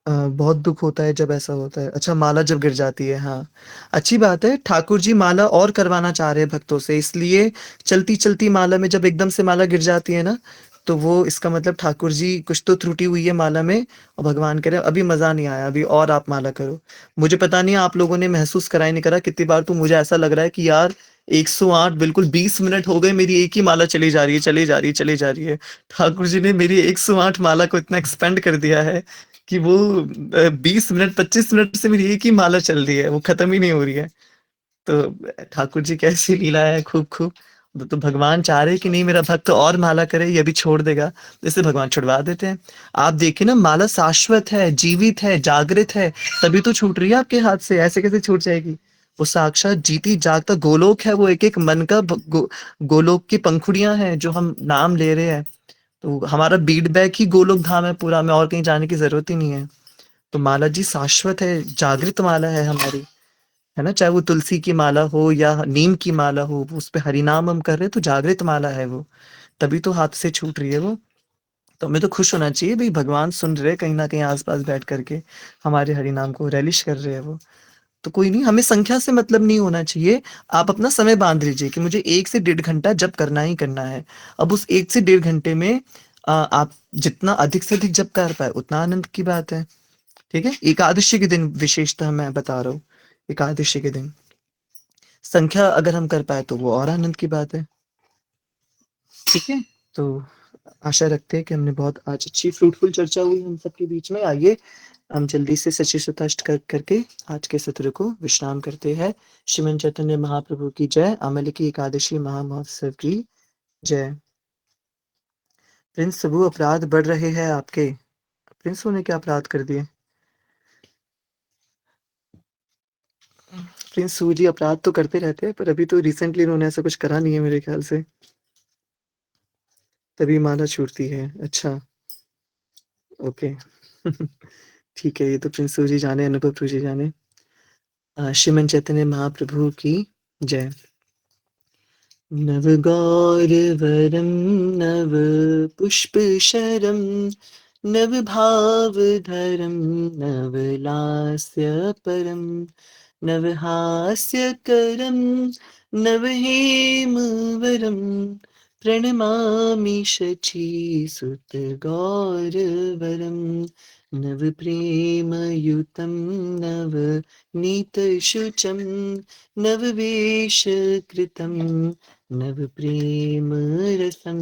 बहुत दुःख होता है जब ऐसा होता है। अच्छा माला जब गिर जाती है, हाँ। अच्छी बात है, ठाकुर जी माला और करवाना चाह रहे हैं भक्तों से, इसलिए चलती-चलती माला में जब एकदम से माला गिर जाती है ना, तो वो इसका मतलब ठाकुर जी कुछ तो त्रुटि हुई है माला में और भगवान कह रहे हैं अभी मज़ा नहीं आया, अभी और आप माला करो। मुझे पता नहीं आप लोगों ने महसूस करा या नहीं करा, कितनी बार तो मुझे ऐसा लग रहा है कि यार 108 बिल्कुल 20 मिनट हो गए, मेरी एक ही माला चली जा रही है, चली जा रही है, चली जा रही है। ठाकुर जी ने मेरी 108 माला को इतना एक्सपेंड कर दिया है कि वो 20 मिनट 25 मिनट से मेरी एक ही माला चल रही है, वो खत्म ही नहीं हो रही है। तो ठाकुर जी कैसी लीला है खूब-खूब। तो भगवान चाह रहे हैं कि नहीं मेरा भक्त और माला करे, ये भी छोड़ देगा, तो इसलिए भगवान छुड़वा देते हैं। आप देखिए ना माला शाश्वत है, जीवित है, जागृत है, तभी तो छूट रही है आपके हाथ से, ऐसे कैसे छूट जाएगी? वो साक्षात जीती जागता गोलोक है, वो एक-एक मन का गोलोक की पंखुड़ियाँ हैं जो हम नाम ले रहे हैं। तो हमारा फीडबैक ही गोलोक धाम है पूरा, हमें और कहीं जाने की ज़रूरत ही नहीं है। तो माला जी शाश्वत है, जागृत माला है हमारी, है ना? चाहे वो तुलसी की माला हो या नीम की माला हो, वो उसपे हरिनाम हम कर रहे हैं तो जागृत माला है वो, तभी तो हाथ से छूट रही है वो। तो हमें तो खुश होना चाहिए भई, भगवान सुन रहे हैं कहीं न कहीं आस-पास बैठ कर के, हमारे हरिनाम को रेलिश कर रहे हैं वो। तो कोई नहीं, हमें संख्या से मतलब नहीं होना चाहिए। आप अपना समय बाँध लीजिए कि मुझे 1 से डेढ़ घंटा जप करना ही करना है। अब उस 1 से डेढ़ घंटे में आप जितना अधिक से अधिक जप कर पाएँ उतना आनंद की बात है, ठीक है? एकादशी के दिन विशेषतः मैं बता रहा हूँ, एकादशी के दिन। संख्या अगर हम कर पाएँ तो वो और आनंद की बात है, ठीक है? तो आशा रखते हैं कि हमने बहुत आज अच्छी फ्रूटफुल चर्चा हुई हम सबके बीच में। आइए हम जल्दी से सचिशुताष्ट कर करके आज के सत्र को विश्राम करते हैं। श्रीमन चैतन्य महाप्रभु की जय। अमल की एकादशी महामहोत्सव की जय। प्रिंस प्रभु, अपराध बढ़ रहे हैं आपके। प्रिंस ने क्या अपराध कर दिए? प्रिंस जी अपराध तो करते रहते हैं, पर अभी तो रिसेंटली उन्होंने ऐसा कुछ करा नहीं है मेरे ख्याल से, तभी माला छूटती है। अच्छा, ओके। ठीक है, ये तो प्रिंस जी जाने, अनुभव प्रभु जी जाने। श्रीमन चैतन्य महाप्रभु की जय। नवगौरवरं नवपुष्पशरं नवभावधरं नवलास्यपरं नवहास्यकरं नवहेमवरं प्रणमामि शचीसुतगौरवरं नवप्रेमयुतं नवनीतशुचं नववेशकृतं नवप्रेमरसं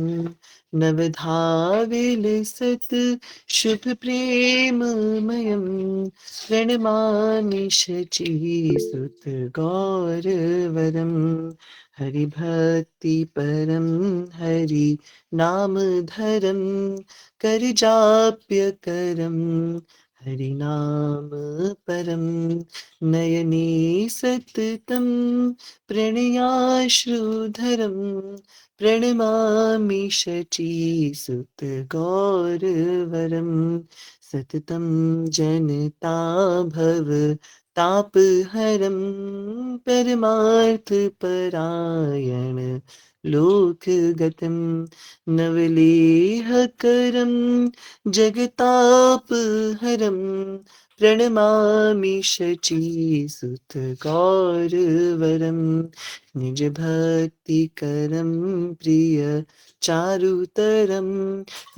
नवधाविलसत् शुभप्रेममयं प्रणमामि शचीसुतगौरवरं हरिभक्तिपरं हरिनामधरं करजाप्यकरं हरिनामपरं नयने सततं प्रणयाश्रुधरं प्रणमामि शचीसुतगौरवरं सततं जनताभव तापहरं परमार्थपरायण लोकगतं नवलेहकरं जगतापहरं प्रणमामि शचीसुतगौरवरं निजभक्तिकरं प्रियचारुतरं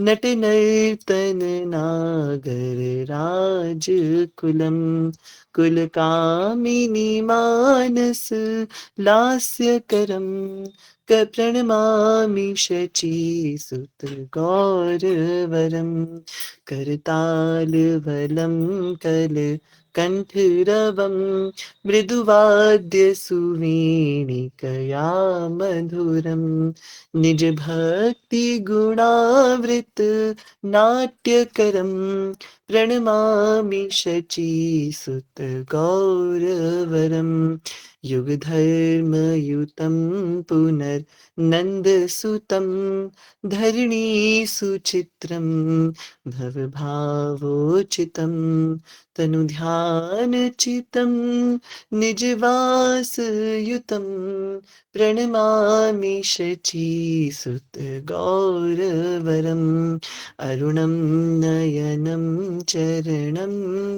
नटनर्तननागरराजकुलं कुलकामिनी मानसलास्यकरं प्रणमामि शचीसुतगौरवरं करतालवलं कण्ठरवं मृदुवाद्यसुवीणिकया मधुरं निजभक्तिगुणावृत नाट्यकरं प्रणमामि शचीसुतगौरवरं युगधर्मयुतं पुनर्नन्दसुतं धरणीसुचित्रं भवभावोचितं तनुध्यानचितं निजवासयुतं प्रणमामि शचीसुतगौरवरं अरुणं नयनं चरणं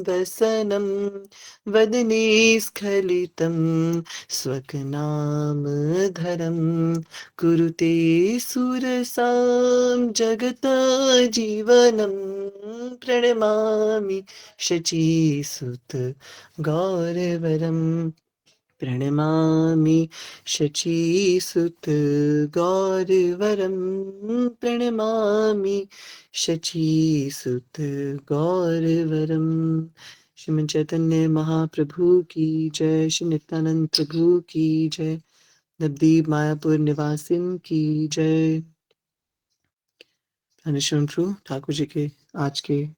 वसनं वदने स्खलितं स्वकनामधरं कुरुते सुरसां जगतजीवनं प्रणमामि शचीसुतगौरवरं प्रणमामि शचीसुतगौरवरं प्रणमामि शचीसुतगौरवरं। श्रीमन चैतन्य महाप्रभु की जय। श्री नित्यानंद प्रभु की जय। नवदीप मायापुर निवासिन की जय। अनुशरण ठाकुर जी के आज के